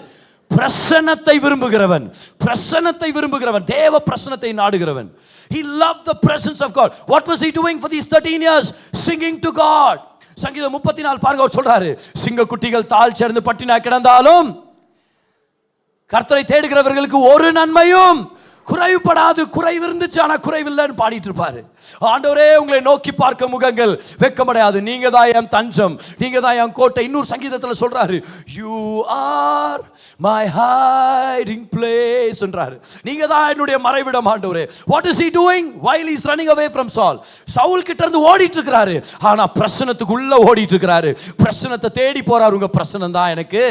பிரசன்னத்தை விரும்புகிறவன், பிரசன்னத்தை விரும்புகிறவன், தேவ பிரசன்னத்தை நாடுகிறவன். He loved the presence of God. What was he doing for these 13 years? Singing to God. சங்கீதம் 34 பாருங்க, அவர் சொல்றாரு, சிங்க குட்டிகள் தாழ் சேர்ந்து பட்டினா கிடந்தாலும் கர்த்தரை தேடுகிறவர்களுக்கு ஒரு நன்மையும் குறைவுபடாது. குறைவு இருந்துச்சு, ஆனா குறைவில்லைன்னு பாடிட்டு இருப்பாரு. ஆண்டவரே, உங்களை நோக்கி பார்க்க முகங்கள் வெட்கமடையாது, நீங்க தான் என் தஞ்சம், நீங்க தான் என் கோட்டை. இன்னொரு சங்கீதத்தில் சொல்றாரு, you are my hiding place என்றாரு. நீங்க தான் என்னுடைய மறைவிடம் ஆண்டவரே. What is he doing while he is running away from Saul? Saul கிட்ட இருந்து ஓடிட்டு இருக்கிறாரு, ஆனா பிரசன்னத்துக்குள்ள ஓடிட்டு இருக்கிறாரு. பிரசன்னத்தை தேடி போறாரு. உங்க பிரசன்னம் தான் எனக்கு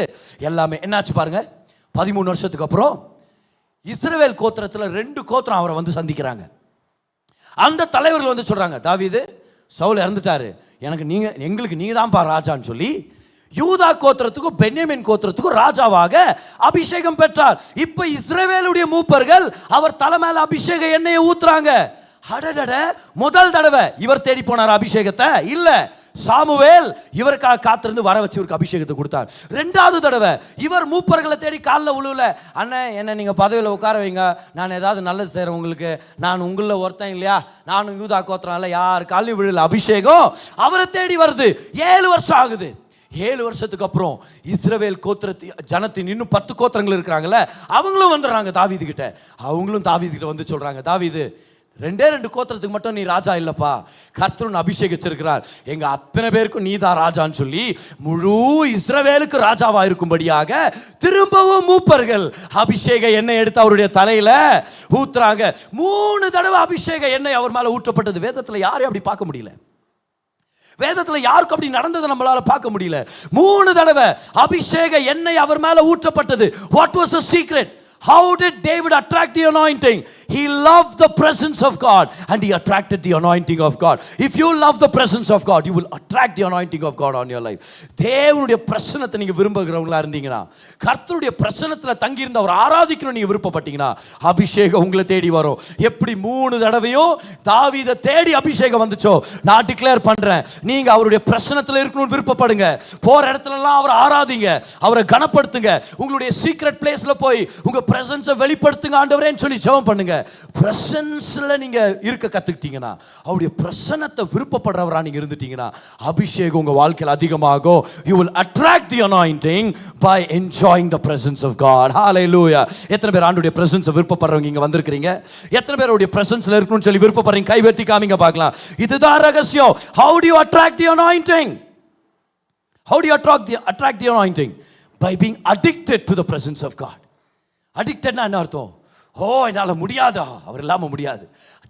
எல்லாமே. என்னாச்சு பாருங்க, 13 வருஷத்துக்கு அப்புறம் இஸ்ரவேல் கோத்திரத்தில் 2 கோத்திரம் அவரை வந்து சந்திக்கிறாங்க. அந்த தலைவர்கள் வந்து சொல்றாங்க, தாவீது, சவுல் இறந்துட்டாரு, எங்களுக்கு நீங்க தான்ப்பா ராஜான்னு சொல்லி யூதா கோத்திரத்துக்கும் பென்யமீன் கோத்திரத்துக்கும் ராஜாவாக அபிஷேகம் பெற்றார். இப்ப இஸ்ரவேலுடைய மூப்பர்கள் அவர் தலை மேல அபிஷேக எண்ணெயை ஊத்துறாங்க. அடடட, முதல் தடவை இவர் தேடி போனார் அபிஷேகத்தை இல்ல, சாமுவேல் இவருக்காக காத்திருந்து வர வச்சு இவருக்கு அபிஷேகத்தை கொடுத்தார். 2வது தடவை இவர் மூப்பர்களை தேடி காலில் உழுவல, அண்ணன் என்ன நீங்க பதவியில் உட்கார வைங்க, நான் ஏதாவது நல்லது செய்கிறேன் உங்களுக்கு, நான் உங்களில் ஒருத்தன் இல்லையா, நானும் யூதா கோத்திரம் இல்லை, யார் காலையும் விழல. அபிஷேகம் அவரை தேடி வருது. 7 வருஷம் ஆகுது. 7 வருஷத்துக்கு அப்புறம் இஸ்ரவேல் ஜனத்தின் இன்னும் 10 கோத்திரங்கள் இருக்கிறாங்கல்ல, அவங்களும் வந்துடுறாங்க தாவீது கிட்ட. அவங்களும் தாவீது கிட்ட வந்து சொல்றாங்க, தாவீது 2 கோத்திரத்துக்கு மட்டும் நீ ராஜா இல்லப்பா, கர்த்தர் அபிஷேகிச்சிருக்கிறார், எங்க அத்தனை பேருக்கும் நீ தான் ராஜான்னு சொல்லி முழு இஸ்ரவேலுக்கு ராஜாவா இருக்கும்படியாக திரும்பவும் மூப்பர்கள் அபிஷேக எண்ணெய் எடுத்து அவருடைய தலையில ஊத்துறாங்க. 3 தடவை அபிஷேக எண்ணெய் அவர் மேல ஊற்றப்பட்டது. வேதத்துல யாரையும் அப்படி பார்க்க முடியல. வேதத்துல யாருக்கும் அப்படி நடந்ததை நம்மளால பார்க்க முடியல. 3 தடவை அபிஷேக எண்ணெய் அவர் மேல ஊற்றப்பட்டது. What was the secret? How did David attract the anointing? He loved the presence of God and he attracted the anointing of God. If you love the presence of God, you will attract the anointing of God on your life. தேவனுடைய பிரசன்னத்தை நீங்க விரும்புகிறவங்களா இருந்தீங்கன்னா, கர்த்தருடைய பிரசன்னத்துல தங்கி இருந்து அவர் ஆராதிக்கணும் நீங்க விருப்பப்பட்டீங்கன்னா, அபிஷேகம் உங்களை தேடி வரும். எப்படி 3 தடவையும் தாவீதை தேடி அபிஷேகம் வந்துச்சோ, நான் டிக்ளேர் பண்றேன், நீங்க அவருடைய பிரசன்னத்துல இருக்கணும்னு விருப்பப்படுங்க. போற இடத்துல எல்லாம் அவரை ஆராதிங்க, அவரை கனப்படுத்துங்க. உங்களுடைய சீக்ரெட் பிளேஸ்ல போய் உங்க பிரசன்ஸை வெளிப்படுத்துங்க ஆண்டவரேன்னு சொல்லி ஜெபம் பண்ணுங்க. பிரசன்ஸ்ல நீங்க இருக்க கத்துக்கிட்டீங்கன்னா, அவருடைய பிரசன்னத்தை விருப்பப்படுறவரா நீங்க இருந்துட்டீங்கன்னா, அபிஷேகம் உங்க வாழ்க்கையில் அதிகமாகும். You will attract the anointing by enjoying the presence of God. Hallelujah. எத்தனை பேர் ஆண்டவருடைய பிரசன்ஸை விருப்பப்படுறவங்க இங்க வந்திருக்கீங்க? எத்தனை பேர் அவருடைய பிரசன்ஸ்ல இருக்கணும்னு சொல்லி விருப்பப்படுறீங்க? கை வெட்டி காமிங்க பார்க்கலாம். இதுதான் ரகசியம். How do you attract the anointing? How do you attract the anointing? By being addicted to the presence of God. அடிக்டட்னா என்ன அர்த்தம்? என்னால் முடியாதா, அவர் இல்லாமல் முடியாது,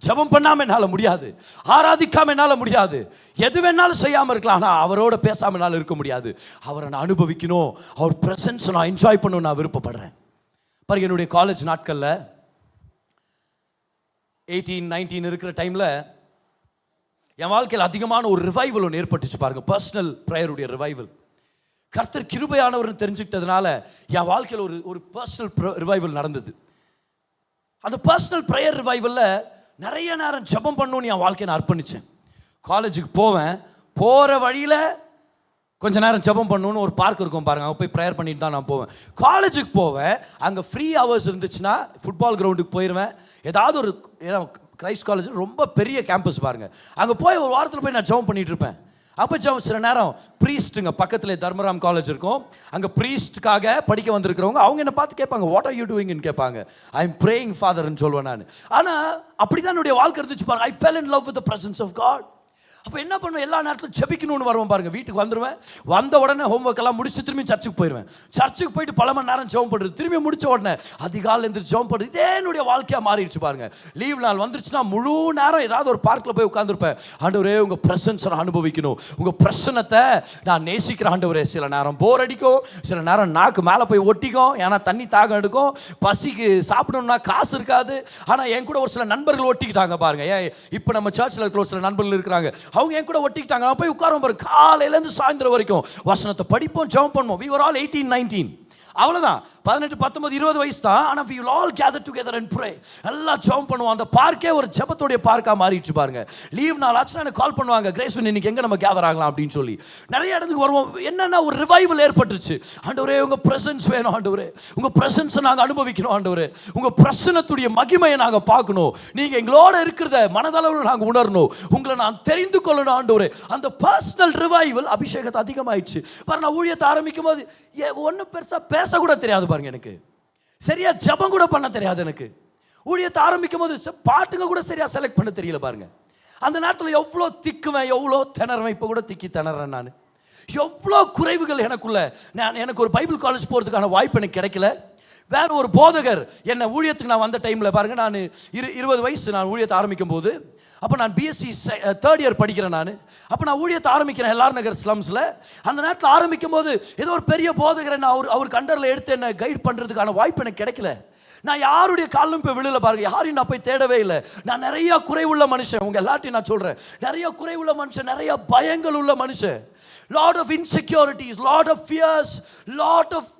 ஜெபம் பண்ணாமல் என்னால் முடியாது, ஆராதிக்காமல் என்னால் முடியாது, எது வேணாலும் செய்யாமல் இருக்கலாம், ஆனால் அவரோட பேசாமல் என்னால் இருக்க முடியாது. அவரை நான் அனுபவிக்கணும், அவர் பிரசன்ஸை நான் என்ஜாய் பண்ணணும் நான் விருப்பப்படுறேன். பாருங்க, என்னுடைய காலேஜ் நாட்களில் 18-19 இருக்கிற டைமில் என் வாழ்க்கையில் அதிகமான ஒரு ரிவைவல் ஒன்று ஏற்பட்டுச்சு. பாருங்க, பர்சனல் ப்ரேயருடைய ரிவைவல். கர்த்தர் கிருபையானவர்னு தெரிஞ்சுக்கிட்டதுனால என் வாழ்க்கையில் ஒரு பர்சனல் ரிவைவல் நடந்தது. அந்த பர்சனல் ப்ரேயர் ரிவைவலில் நிறைய நேரம் ஜெபம் பண்ணணும்னு என் வாழ்க்கையை நான் அர்ப்பணித்தேன். காலேஜுக்கு போவேன், போகிற வழியில் கொஞ்ச நேரம் ஜெபம் பண்ணணும்னு ஒரு பார்க் இருக்கும் பாருங்க, அங்கே போய் ப்ரேயர் பண்ணிட்டு தான் நான் போவேன். காலேஜுக்கு போவேன், அங்கே ஃப்ரீ ஹவர்ஸ் இருந்துச்சுன்னா ஃபுட்பால் கிரவுண்டுக்கு போயிடுவேன். ஏதாவது ஒரு கிரைஸ்ட் காலேஜ் ரொம்ப பெரிய கேம்பஸ் பாருங்கள், அங்கே போய் ஒரு வாரத்தில் போய் நான் ஜெபம் பண்ணிட்டு இருப்பேன். அப்போ சில நேரம் ப்ரீஸ்ட்டுங்க, பக்கத்தில் தர்மராம் காலேஜ் இருக்கும், அங்கே ப்ரீஸ்ட்டுக்காக படிக்க வந்திருக்கிறவங்க அவங்க என்னை பார்த்து கேட்பாங்க, வாட் ஆர் யூ டூயிங்னு கேட்பாங்க. ஐ எம் ப்ரேயிங் ஃபாதர்ன்னு சொல்லுவேன் நான். ஆனால் அப்படி தான் என்னுடைய வாழ்க்கை இருந்துச்சு பாருங்க. I fell in love with the presence of God. அப்போ என்ன பண்ணுவேன், எல்லா நேரத்திலும் ஜெபிக்கணும்னு வருவேன் பாருங்க. வீட்டுக்கு வந்துடுவேன், வந்த உடனே ஹோம்ஒர்க் எல்லாம் முடிச்சு திரும்பி சர்ச்சுக்கு போயிடுவேன். சர்ச்சுக்கு போயிட்டு பல மணி நேரம் ஜெபம் பண்ணுறது, திரும்பி முடிச்ச உடனே அதிகாலையில் எழுந்திரிச்சு ஜெபம் பண்ணுறது. இதே என்னுடைய வாழ்க்கையாக மாறிடுச்சு பாருங்க. லீவ் நாள் வந்துருச்சுன்னா முழு நேரம் ஏதாவது ஒரு பார்க்கில் போய் உட்காந்துருப்பேன். ஆண்டவரே, உங்கள் பிரசன்ஸை நான் அனுபவிக்கணும், உங்கள் பிரசன்னத்தை நான் நேசிக்கிற ஆண்டவரே. சில நேரம் போர் அடிக்கும், சில நேரம் நாக்கு மேலே போய் ஒட்டிக்கும், ஏன்னா தண்ணி தாகம் எடுக்கும், பசிக்கு சாப்பிடணும்னா காசு இருக்காது. ஆனால் என் கூட ஒரு சில நண்பர்கள் ஒட்டிக்கிட்டாங்க பாருங்க. இப்போ நம்ம சர்ச்சில் இருக்கிற ஒரு சில நண்பர்கள் இருக்கிறாங்க, அவங்க என் கூட ஒட்டிக்கிட்டாங்க. நான் போய் உட்காரும் பாருங்க, காலையிலேருந்து சாயந்தரம் வரைக்கும் வசனத்தை படிப்போம், ஜெபம் பண்ணுவோம். We were all 18-19, அவ்வளோதான். 18, 19, 20 வயசு தான். ஆனால் we will all gather together and pray. எல்லாம் ஜெபம் பண்ணுவோம். அந்த பார்க்கே ஒரு ஜெபத்தோடைய பார்க்காக மாறிடுச்சு பாருங்க. லீவ் நாள் ஆச்சுன்னா எனக்கு கால் பண்ணுவாங்க, கிரேஸ்வின் இன்னைக்கு எங்கே நம்ம கேதர் ஆகலாம் அப்படின்னு சொல்லி. நிறைய இடத்துக்கு வருவோம். என்னென்னா ஒரு ரிவைவல் ஏற்பட்டுருச்சு. ஆண்டவரே, உங்கள் பிரசன்ஸ் வேணும் ஆண்டவரே, உங்கள் பிரசன்ஸை நாங்கள் அனுபவிக்கணும் ஆண்டவரே, உங்கள் பிரசன்னத்துடைய மகிமையை நாங்கள் பார்க்கணும், நீங்கள் எங்களோட இருக்கிறத மனதளவில் நாங்கள் உணரணும், உங்களை நான் தெரிந்து கொள்ளணும் ஆண்டவரே. அந்த பர்சனல் ரிவைவல் அபிஷேகத்தை அதிகமாயிடுச்சு பாரு. நான் ஊழியத்தை ஆரம்பிக்கும் போது ஒன்றும் பெருசாக பேச கூட தெரியாது பாருங்க, எனக்கு சரியா ஜெபம் கூட பண்ண தெரியாது. எனக்கு ஊழியத்தை ஆரம்பிக்கும் போது பாட்டுங்க கூட சரியா செலக்ட் பண்ண தெரியல பாருங்க. அந்த நேரத்தில் எவ்வளோ திக்குவேன், எவ்வளோ திணறவேன். இப்போ கூட திக்கி திணறேன் நான். எவ்வளோ குறைவுகள் எனக்குள்ள. எனக்கு ஒரு பைபிள் காலேஜ் போகிறதுக்கான வாய்ப்பு எனக்கு கிடைக்கல. வேற ஒரு போதகர் என்னை ஊழியத்துக்கு நான் வந்த டைமில் பாருங்க, நான் 20 வயசு நான் ஊழியத்தை ஆரம்பிக்கும் போது, அப்போ நான் பிஎஸ்சி 3rd இயர் படிக்கிறேன் நான். அப்போ நான் ஊழியத்தை ஆரம்பிக்கிறேன் எல்ஆர் நகர் ஸ்லம்ஸில். அந்த நேரத்தில் ஆரம்பிக்கும் போது ஏதோ ஒரு பெரிய போதகரை நான் அவருக்கு அண்டரில் எடுத்து என்னை கைட் பண்ணுறதுக்கான வாய்ப்பு எனக்கு கிடைக்கல. நான் யாருடைய காலிலும் போய் விழுல பாருங்க, யாரையும் நான் போய் தேடவே இல்லை. நான் நிறைய குறைவுள்ள மனுஷன், உங்க எல்லாத்தையும் நான் சொல்றேன், நிறைய குறைவுள்ள மனுஷன், நிறைய பயங்கள் உள்ள மனுஷன். Lot of insecurities, lot of fears, lot of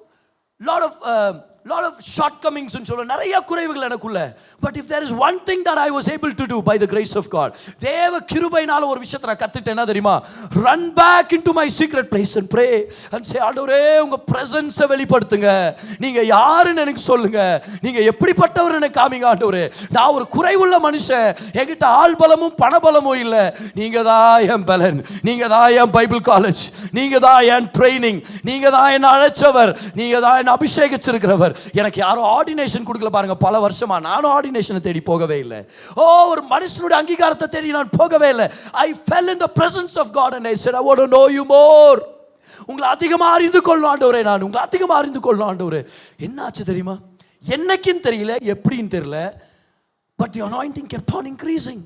lot of shortcomings ன்னு சொல்ல நிறைய குறைவுகள் எனக்குள்ள. But if there is one thing that I was able to do by the grace of God, தேவ கிருபையினால ஒரு விஷயத்தை நான் கத்துட்டேன். என்ன தெரியுமா? Run back into my secret place and pray and say, ஆண்டவரே உங்க பிரசன்ஸை வெளிப்படுத்துங்க, நீங்க யாருன்னு எனக்கு சொல்லுங்க, நீங்க எப்படிப்பட்டவர் எனக்கு காமிங்க ஆண்டவரே. நான் ஒரு குறைவுள்ள மனுஷன், என்கிட்ட ஆள் பலமும் பணபலமும் இல்லை, நீங்க தான் என் பலன், நீங்க தான் என் பைபிள் காலேஜ், நீங்க தான் என் ட்ரைனிங், நீங்க தான் என்ன அழைச்சவர், நீங்க தான் என்ன அபிஷேகிச்சிருக்கிறவர். எனக்கு யாரும் ஆர்டினேஷன் கொடுக்கல பாருங்க, பல வருஷமா நானும் ஆர்டினேஷனை தேடி போகவே இல்லை. ஒரு மனுஷனுடைய அங்கீகாரத்தை தேடி நான் போகவே இல்லை. I fell in the presence of God and I said, I want to know you more. உங்களை அதிகமாக அறிந்து கொள்ளணும் ஆண்டவரே, நான் உங்களை அதிகமாக அறிந்து கொள்ளணும் ஆண்டவரே. என்ன ஆச்சு தெரியுமா? என்னைக்குன்னு தெரியல, எப்படின்னு தெரியல, but the anointing kept on increasing.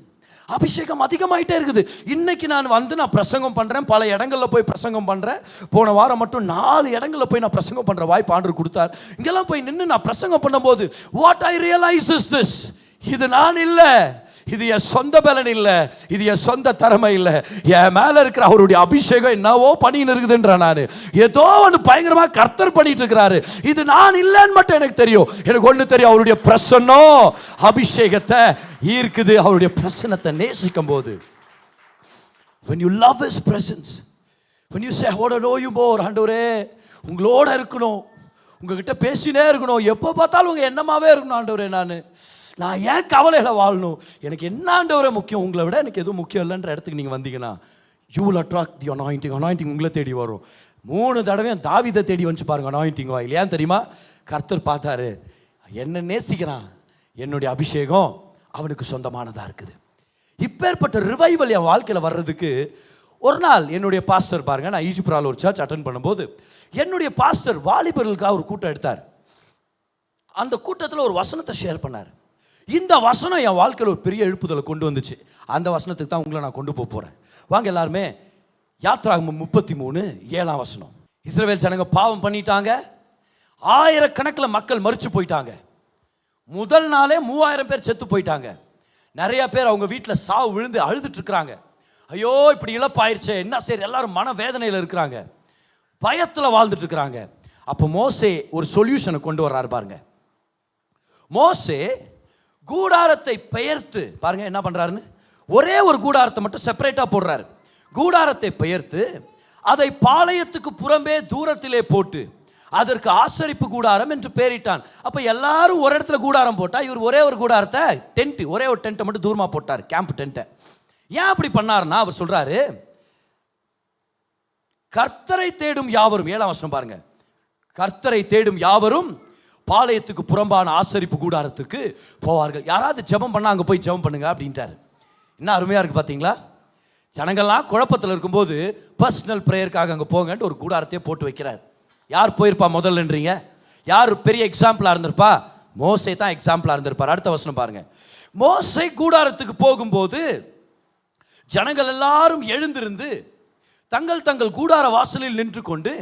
அபிஷேகம் அதிகமாயிட்டே இருக்குது. இன்னைக்கு நான் பிரசங்கம் பண்றேன், பல இடங்கள்ல போய் பிரசங்கம் பண்றேன். போன வாரம் மட்டும் 4 இடங்கள்ல போய் நான் பிரசங்கம் பண்ற வாய்ப்பு ஆண்டவர் கொடுத்தார். இங்கெல்லாம் போய் நின்று நான் பிரசங்கம் பண்ணும்போது what I realise is this, இது நான் இல்ல, இது என் சொந்த பலன் இல்ல, இது என் சொந்த திறமை இல்ல, என் மேல இருக்கிற அவருடைய அபிஷேகம் என்னவோ பண்ணின்னு இருக்குதுன்ற, நான் ஏதோ ஒன்று பயங்கரமா கர்த்தர் பண்ணிட்டு இருக்கிறாரு, இது நான் இல்லைன்னு மட்டும் எனக்கு தெரியும். எனக்கு ஒன்று தெரியும், அவருடைய பிரசன்னம் அபிஷேகத்தை ஈர்க்குது. அவருடைய பிரசன்னத்தை நேசிக்கும் போது, when you love his presence, when you say I want to know you more, ஆண்டவரே உங்களோட இருக்கணும், உங்ககிட்ட பேசினே இருக்கணும், எப்போ பார்த்தாலும் உங்க எண்ணமாவே இருக்கணும் ஆண்டவரே. நான் ஏன் கவலையில வாழணும், எனக்கு என்ன ஆண்டவரே முக்கியம், உங்களை விட எனக்கு எதுவும் முக்கியம் இல்லைன்ற இடத்துக்கு நீங்கள் வந்தீங்கன்னா you will attract the anointing. anointing உங்களை தேடி வரும். 3 தடவை தாவீதை தேடி வந்து பாருங்க anointing வாயில். ஏன் தெரியுமா? கர்த்தர் பார்த்தாரு, என்ன நேசிக்கிறான், என்னுடைய அபிஷேகம் அவனுக்கு சொந்தமானதா இருக்குது. இப்பேற்பட்ட ரிவைவல் என் வாழ்க்கையில் வர்றதுக்கு ஒரு நாள் என்னுடைய பாஸ்டர் பாருங்க, நான் ஈஜிப்ரால் ஒரு சர்ச் அட்டென்ட் பண்ணும்போது என்னுடைய பாஸ்டர் வாலிபர்களுக்காக ஒரு கூட்டம் எடுத்தார். அந்த கூட்டத்தில் ஒரு வசனத்தை ஷேர் பண்ணார். இந்த வசனம் என் வாழ்க்கையில் ஒரு பெரிய எழுப்புதலை கொண்டு வந்துச்சு. அந்த வசனத்துக்கு தான் உங்களை நான் கொண்டு போகிறேன். வாங்க எல்லாருமே யாத்ராகமம் 33:7 வசனம். இஸ்ரவேல் ஜனங்க பாவம் பண்ணிட்டாங்க, ஆயிரக்கணக்கில் மக்கள் மரிச்சு போயிட்டாங்க. முதல் நாளே 3000 பேர் செத்து போயிட்டாங்க. நிறைய பேர் அவங்க வீட்டில் சாவு விழுந்து அழுதுட்டு இருக்கிறாங்க. ஐயோ இப்படி இழப்பாயிருச்சே, என்ன சரி, எல்லாரும் மன வேதனையில் இருக்கிறாங்க, பயத்தில் வாழ்ந்துட்டு இருக்கிறாங்க. அப்போ மோசே ஒரு சொல்யூஷனை கொண்டு வர்றாரு பாருங்க. மோசே கூடாரத்தை பெயர்த்து பாருங்க என்ன பண்றாருன்னு, ஒரே ஒரு கூடாரத்தை மட்டும் செப்பரேட்டா போடுறாரு. கூடாரத்தை பெயர்த்து அதை பாளையத்துக்கு புறம்பே தூரத்திலே போட்டு அதற்கு ஆசரிப்பு கூடாரம் என்று பெயரிட்டான். அப்ப எல்லாரும் ஒரு இடத்துல கூடாரம் போட்டா, இவர் ஒரே ஒரு கூடாரத்தை டென்ட், ஒரே ஒரு டென்ட்டை மட்டும் தூரமா போட்டார், கேம்ப் டென்ட்டை. ஏன் அப்படி பண்ணாருன்னா, அவர் சொல்றாரு, கர்த்தரை தேடும் யாவரும், 7 வசனம் பாருங்க, கர்த்தரை தேடும் யாவரும் பாளையத்துக்கு புறம்பான ஆசரிப்பு கூடாரத்துக்கு போவார்கள். யாராவது ஜெபம் பண்ணா அங்கே போய் ஜெபம் பண்ணுங்க அப்படின்ட்டாரு. என்ன அருமையா இருக்கு பார்த்தீங்களா? ஜனங்கள்லாம் குழப்பத்தில் இருக்கும்போது பர்சனல் ப்ரேயருக்காக அங்கே போங்கன்ட்டு ஒரு கூடாரத்தையே போட்டு வைக்கிறார். யார் போயிருப்பா முதல்லன்றீங்க? யார் பெரிய எக்ஸாம்பிளாக இருந்திருப்பா? மோசே தான் எக்ஸாம்பிளாக இருந்திருப்பார். அடுத்த வசனம் பாருங்க. மோசே கூடாரத்துக்கு போகும்போது ஜனங்கள் எல்லாரும் எழுந்திருந்து தங்கள் தங்கள் கூடார வாசலில் நின்று கொண்டு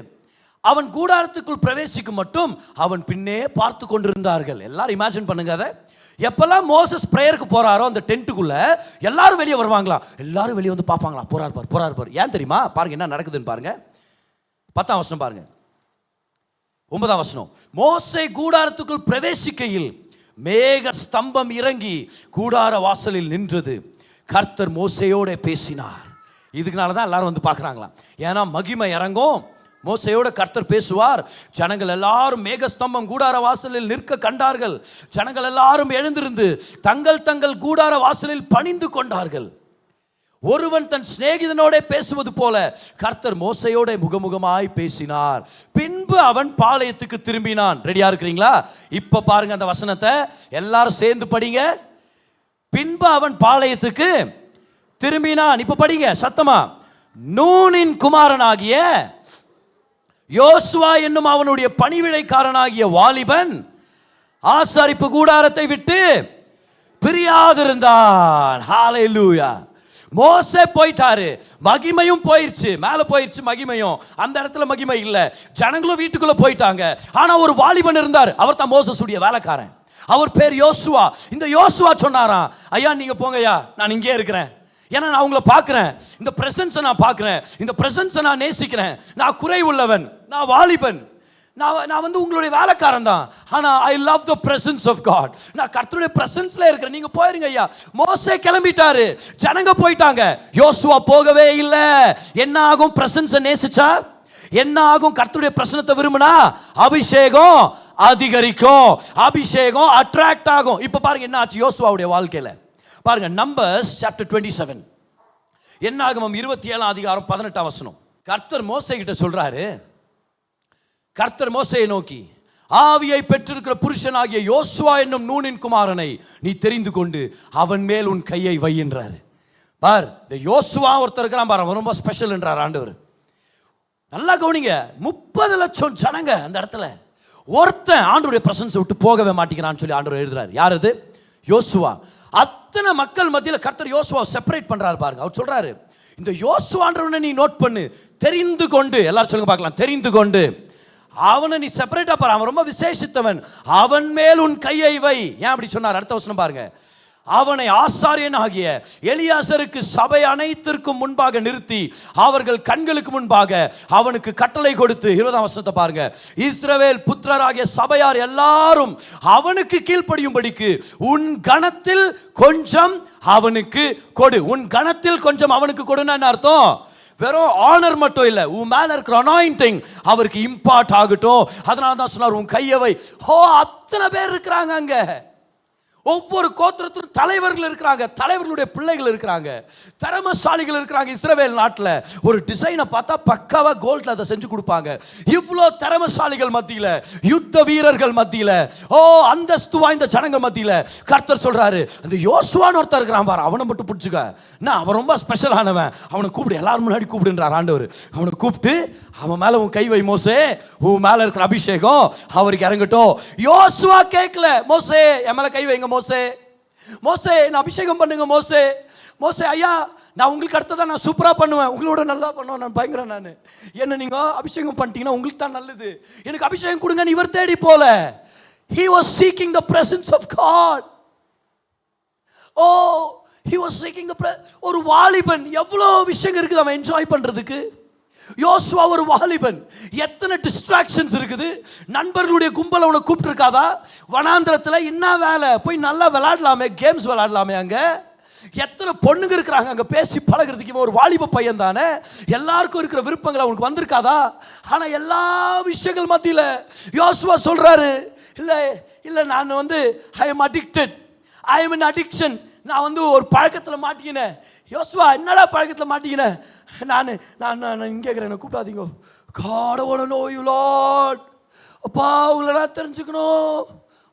அவன் கூடாரத்துக்குள் பிரவேசிக்கும் மட்டும் அவன் பின்னே பார்த்து கொண்டிருந்தார்கள். எல்லாரும் இமேஜின் பண்ணுங்க அதை. எப்பெல்லாம் மோசஸ் பிரேயருக்கு போறாரோ அந்த டென்ட்டுக்குள்ள எல்லாரும் வெளியே வருவாங்களாம், எல்லாரும் வெளியே வந்து பார்ப்பாங்களாம், போறார் பார். ஏன் தெரியுமா? பாருங்க என்ன நடக்குதுன்னு பாருங்க. 10ஆம் வசனம் பாருங்க, 9ஆம் வசனம். மோசே கூடாரத்துக்குள் பிரவேசிக்கையில் மேக ஸ்தம்பம் இறங்கி கூடார வாசலில் நின்றது, கர்த்தர் மோசேயோட பேசினார். இதுக்குனால தான் எல்லாரும் வந்து பார்க்குறாங்களாம். ஏன்னா மகிமை இறங்கும், மோசையோட கர்த்தர் பேசுவார். ஜனங்கள் எல்லாரும் மேகஸ்தம்பம் கூடார வாசலில் நிற்க கண்டார்கள். ஜனங்கள் எல்லாரும் எழுந்திருந்து தங்கள் தங்கள் கூடார வாசலில் பணிந்து கொண்டார்கள். ஒருவன் தன் சிநேகிதனோட பேசுவது போல கர்த்தர் மோசையோட முகமுகமாய் பேசினார். பின்பு அவன் பாளையத்துக்கு திரும்பினான். ரெடியா இருக்கிறீங்களா? இப்ப பாருங்க அந்த வசனத்தை எல்லாரும் சேர்ந்து படிங்க. பின்பு அவன் பாளையத்துக்கு திரும்பினான். இப்ப படிங்க சத்தமா. நூனின் குமாரனாகிய யோசுவா என்னும் அவனுடைய பணிவிடைக்காரனாகிய வாலிபன் ஆசாரிப்பு கூடாரத்தை விட்டு பிரியாதிருந்தான். ஹல்லேலூயா. மோசே போயிட்டாரு, மகிமையும் போயிடுச்சு, மேல போயிடுச்சு மகிமையும். அந்த இடத்துல மகிமை இல்ல, ஜனங்களும் வீட்டுக்குள்ள போயிட்டாங்க. ஆனா ஒரு வாலிபன் இருந்தார், அவர் தான் மோசஸுடைய வேலைக்காரன். அவர் பேர் யோசுவா. இந்த யோசுவா சொன்னாராம், ஐயா நீங்க போங்கய்யா, நான் இங்கே இருக்கிறேன். ஏன்னா நான் உங்களை பார்க்குறேன், இந்த பிரசன்ஸை நான் பார்க்குறேன், இந்த பிரசன்ஸை நான் நேசிக்கிறேன். நான் குறை உள்ளவன், நான் வாலிபன், நான் வந்து உங்களுடைய வேலைக்காரன் தான், ஆனா I love the presence of God. நான் கர்த்தருடைய பிரசன்ஸ்ல இருக்கிறேன், நீங்க போயிருங்க ஐயா. மோசே கிளம்பிட்டாரு, ஜனங்க போயிட்டாங்க, யோசுவா போகவே இல்லை. என்ன ஆகும்? பிரசன்ஸை நேசிச்சா என்ன ஆகும்? கர்த்தருடைய பிரசன்னத்தை விரும்பினா அபிஷேகம் அதிகரிக்கும், அபிஷேகம் அட்ராக்ட் ஆகும். இப்ப பாருங்க என்ன ஆச்சு யோசுவாவுடைய வாழ்க்கையில. பாருங்க நம்பர்ஸ் சாப்டர் 27, என்னாகமம் 27 அதிகாரம் 18 வசனம். கர்த்தர் மோசே கிட்ட சொல்றாரு, கர்த்தர் மோசேயை நோக்கி, ஆவியை பெற்றிருக்கிற புருஷனாகிய யோசுவா என்னும் நூனின் குமாரனை நீ தெரிந்து கொண்டு அவன் மேல் உன் கையை வையின்றாரு. பார், இந்த யோசுவா ஒருத்தர் இருக்கிறான் பாரு, அவன் ரொம்ப ஸ்பெஷல் என்றார் ஆண்டவர். நல்லா கவனிங்க, 30 லட்சம் ஜனங்க அந்த இடத்துல, ஒருத்தன் ஆண்டவருடைய பிரசன்ஸை விட்டு போகவே மாட்டேங்கிறான்னு சொல்லி ஆண்டவர் எழுதுறாரு. யார் அது? யோசுவா. அத்தனை மக்கள் மத்தியில் கர்த்தர் யோசுவா செப்பரேட் பண்றாரு பாருங்க. அவர் சொல்றாரு, இந்த யோசுவான்றவனை நீ நோட் பண்ணு, தெரிந்து கொண்டு, எல்லாரும் சொல்லுங்க பார்க்கலாம், தெரிந்து கொண்டு அவனை நீ செப்பரேட்டா பாரு, அவன் ரொம்ப விசேஷித்தவன், அவன் மேல் உன் கையை வை. ஏன் அப்படி சொன்னார்? அடுத்த வசனம் பாருங்க. அவனை ஆசாரியன் ஆகிய எலியாசருக்கு சபை அனைத்திற்கும் முன்பாக நிறுத்தி அவர்கள் கண்களுக்கு முன்பாக அவனுக்கு கட்டளை கொடுத்து, 20ஆம் வசனத்தை பாருங்க, இஸ்ரவேல் புத்திரராகிய சபையார் எல்லாரும் அவனுக்கு கீழ்ப்படியும்படிக்கு உன் கணத்தில் கொஞ்சம் அவனுக்கு கொடு. உன் கணத்தில் கொஞ்சம் அவனுக்கு கொடுன்னா என்ன அர்த்தம்? வெறும் ஆனர் மட்டும் இல்ல, உன் மேல இருக்கிற அனாயிண்டிங் அவருக்கு இம்பார்ட் ஆகட்டும். அதனால தான் சொன்னார், உன் கையை வை. ஹோ, அத்தனை பேர் இருக்கிறாங்க அங்க, ஒவ்வொரு கோத்திரத்திலும் தலைவர்கள் இருக்கிறாங்க, தலைவர்களுடைய பிள்ளைகள் இருக்கிறாங்க, திறமசாலிகள் இருக்கிறாங்க. இஸ்ரவேல் நாட்டில் ஒரு டிசைனை பார்த்தா பக்காவா கோல்ட்ல அதை செஞ்சு கொடுப்பாங்க. இவ்வளோ திறமசாலிகள் மத்தியில், யுத்த வீரர்கள் மத்தியில், ஓ அந்தஸ்து வாய்ந்த ஜனங்க மத்தியில் கர்த்தர் சொல்றாரு, அந்த யோசுவான்னு ஒருத்தர் இருக்கிறான் பாரு, அவனை மட்டும் பிடிச்சுக்க, நான் அவன் ரொம்ப ஸ்பெஷலானவன், அவனை கூப்பிடு, எல்லாரும் முன்னாடி கூப்பிடுன்றார் ஆண்டவர். அவனை கூப்பிட்டு, அவன் மேல உன் கை வை மோசே, உன் மேல இருக்கிற அபிஷேகம் அவருக்கு இறங்கட்டும். யோசுவா கேட்கல, மோசே என் மேல கை வைங்க, மோசே மோசே என்ன அபிஷேகம் பண்ணுங்க, மோசே மோசே ஐயா நான் உங்களுக்கு அடுத்ததான் நான் சூப்பரா பண்ணுவேன், உங்களோட நல்லா பண்ணுவேன், நான் பயங்கரம், நான் என்ன நீங்க அபிஷேகம் பண்ணிட்டீங்கன்னா உங்களுக்கு தான் நல்லது, எனக்கு அபிஷேகம் கொடுங்கன்னு இவர் தேடி போல. He was seeking the presence of God. Oh, he was seeking the ஒரு வாலிபன், எவ்வளவு விஷயங்கள் இருக்குது அவன் என்ஜாய் பண்றதுக்கு. யோசுவா ஒரு வாலிபன், எத்தனை டிஸ்ட்ராக்ஷன்ஸ் இருக்குது. நண்பர்களுடைய கும்பல் அவனை கூப்பிட்டு இருக்காதா? வனாந்திரத்தில் என்ன வேலை, போய் நல்லா விளையாடலாமே, கேம்ஸ் விளையாடலாமே. அங்க எத்தனை பொண்ணுங்க இருக்கிறாங்க அங்க, பேசி பழகிறதுக்கு. இவன் ஒரு வாலிப பையன் தானே, எல்லாருக்கும் இருக்கிற விருப்பங்கள் அவனுக்கு வந்திருக்காதா? ஆனா எல்லா விஷயங்கள் மத்தியில் யோசுவா சொல்றாரு, இல்லை இல்லை நான் வந்து ஐ am addicted, I M in addiction, நான் வந்து ஒரு பழக்கத்தில் மாட்டிக்கினேன். யோசுவா என்னடா பழக்கத்தில் மாட்டிக்கினேன்? நான் இங்கே இருக்கிறேன், கூப்பிடாதீங்க. God, I want to know you, Lord. அப்பா உங்களை நான் தெரிஞ்சுக்கணும்.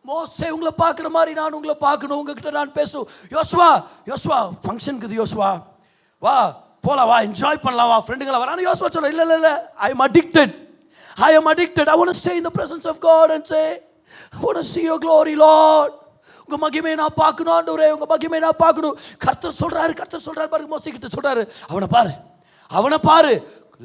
மோசே உங்களை பார்க்குற மாதிரி நான் உங்களை பார்க்கணும், உங்ககிட்ட நான் பேசணும். யோசுவா யோசுவா ஃபங்க்ஷனுக்கு யோசுவா வா போலாம், வா என்ஜாய் பண்ணலாம், வா ஃப்ரெண்டுங்களை வரான்னு யோசுவா சொல்ல. இல்லை இல்லை இல்லை, I am addicted, I am addicted. I want to stay in the presence of God and say I want to see your glory, Lord. உங்க மகிமையை நான் பார்க்கணும் ஆண்டவரே, உங்க மகிமையை நான் பார்க்கணும். கர்த்தர் சொல்றாரு பாருங்க, மோசே கிட்ட சொல்றாரு, அவனை பாரு,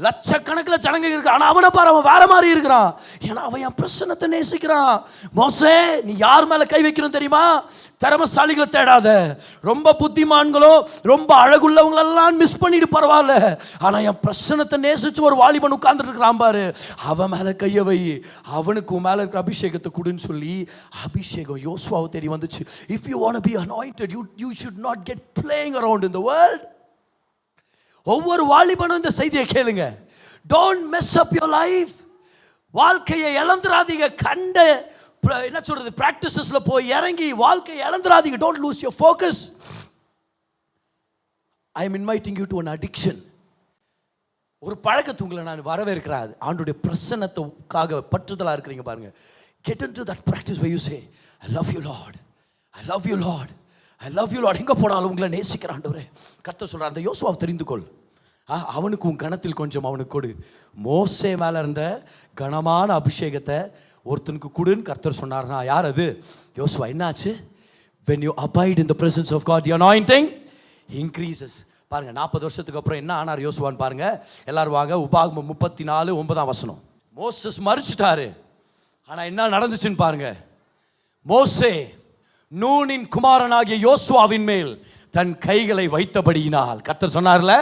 லட்சக்கணக்கில் ஜனங்க இருக்கு, ஆனா அவனை பாரு, அவன் வேற மாதிரி இருக்கிறான். ஏன்னா அவன் என் பிரசன்னத்தை நேசிக்கிறான். மோசே நீ யார் மேல கை வைக்கணும் தெரியுமா? திறமசாலிகளை தேடாத, ரொம்ப புத்திமான்களோ ரொம்ப அழகுள்ளவங்களெல்லாம் மிஸ் பண்ணிட்டு பரவாயில்ல, ஆனா என் பிரசன்னத்தை நேசிச்சு ஒரு வாலிபன் உட்கார்ந்துட்டு இருக்கிறான் பாரு, அவன் மேல கைய வை, அவனுக்கு மேல இருக்கிற அபிஷேகத்தை கொடுன்னு சொல்லி அபிஷேகம் யோசுவாவை தேடி வந்துச்சு. If you want to be anointed, you should not get playing around in the world. ஒவ்வொரு வாலிபனும் இந்த செய்தியை கேளுங்க. Don't mess up your life. வாழ்க்கையை இழந்துராதீங்க. கண்ட என்ன சொல்றது, பிராக்டிசஸ்ல போய் இறங்கி வாழ்க்கையை இழந்துராதீங்க. Don't lose your focus. I am inviting you to an addiction. ஒரு பழக்கத்தை உங்களை நான் வரவேற்கிறேன். ஆண்டவருடைய பிரசன்னத்துக்காக பற்றுதலா இருக்கிறீங்க பாருங்க. Get into that practice where you say, I love you Lord, I love you Lord, I love you Lord. எங்க போனாலும் உங்களை நேசிக்கிற ஆண்டவரே. கர்த்தர் சொல்றார், அந்த யோசுவாவை தெரிந்து கொள், அவனுக்கு உன் கணத்தில் கொஞ்சம் அவனுக்கு கொடு. மோசே மேல இருந்த கனமான அபிஷேகத்தை ஒருத்தனுக்கு கொடுன்னு கர்த்தர் சொன்னார்னா யார் அது? யோசுவா. என்னாச்சு? when you abide in the presence of God, the anointing increases. பாருங்க, 40 வருஷத்துக்கு அப்புறம் என்ன ஆனார் யோசுவான்னு பாருங்க. எல்லாரும் வாங்க, உபாகமம் 34:9 வசனம். மோசஸ் மரிச்சிட்டாரு, ஆனா என்ன நடந்துச்சுன்னு பாருங்க. மோசே நூனின் குமாரனாகிய யோசுவாவின் மேல் தன் கைகளை வைத்தபடியினால், கர்த்தர் சொன்னார்ல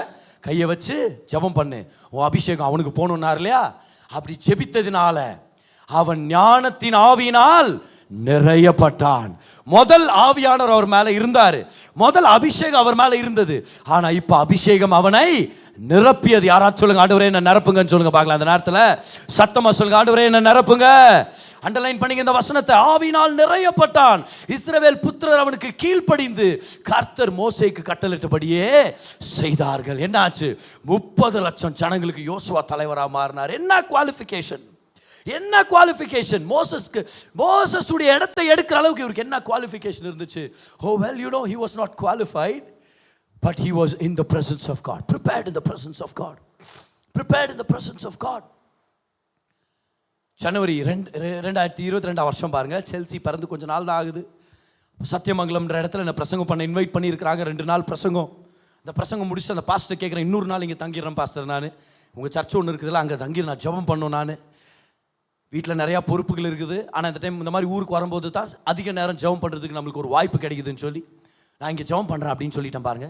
கையை வச்சு ஜெபம் பண்ணு, உன் அபிஷேகம் அவனுக்கு போகணும்னார் இல்லையா? அப்படி ஜெபித்ததினால அவன் ஞானத்தின் ஆவியினால் நிறையப்பட்டான். முதல் ஆவியானவர் அவர் மேல இருந்தாரு, முதல் அபிஷேகம் அவர் மேல இருந்தது. ஆனா இப்ப அபிஷேகம் அவனை நிரப்பியது. யாராச்சும் சொல்லுங்க, ஆண்டவரே என்ன நிரப்புங்கன்னு சொல்லுங்க பார்க்கலாம். அந்த நேரத்தில் சத்தமா சொல்லுங்க, ஆண்டவரே என்ன நிரப்புங்க. அண்டர்லைன் பண்ணிங்க இந்த வசனத்தை. ஆவியினால் நிறையப்பட்டான். இஸ்ரவேல் புத்திரர் அவனுக்கு கீழ்ப்படிந்து கர்த்தர் மோசேக்கு கட்டளையிட்டபடியே செய்தார்கள். என்னாச்சு? 30 லட்சம் ஜனங்களுக்கு யோசுவா தலைவராக மாறினார். என்ன குவாலிஃபிகேஷன், என்ன குவாலிஃபிகேஷன்! மோசஸுடைய இடத்தை எடுக்கிற அளவுக்கு இவருக்கு என்ன குவாலிஃபிகேஷன் இருந்துச்சு? Oh well, you know, he was not qualified, but he was in the presence of God, prepared in the presence of God, prepared in the presence of God. ஜனவரி 2022 வருஷம் பாருங்க, Chelsea பிறந்து கொஞ்ச நாள் தான் ஆகுது. சத்தியமங்கலம்ன்ற இடத்துல என்ன பிரசங்கம் பண்ண இன்வைட் பண்ணியிருக்கிறாங்க. 2 நாள் பிரசங்கம். இந்த பிரசங்கம் முடிச்சு அந்த பாஸ்டர் கேட்குறேன், இன்னொரு நாள் இங்கே தங்கிடுறேன் பாஸ்டர், நான் உங்கள் சர்ச்சு ஒன்று இருக்குதுல்ல, அங்கே தங்கி நான் ஜெபம் பண்ணணும். நான் வீட்டில் நிறையா பொறுப்புகள் இருக்குது. ஆனால் இந்த டைம் இந்த மாதிரி ஊருக்கு வரும்போது தான் அதிக நேரம் ஜெபம் பண்ணுறதுக்கு நம்மளுக்கு ஒரு வாய்ப்பு கிடைக்குதுன்னு சொல்லி நான் இங்கே ஜெபம் பண்ணுறேன் அப்படின்னு சொல்லிட்டேன் பாருங்க.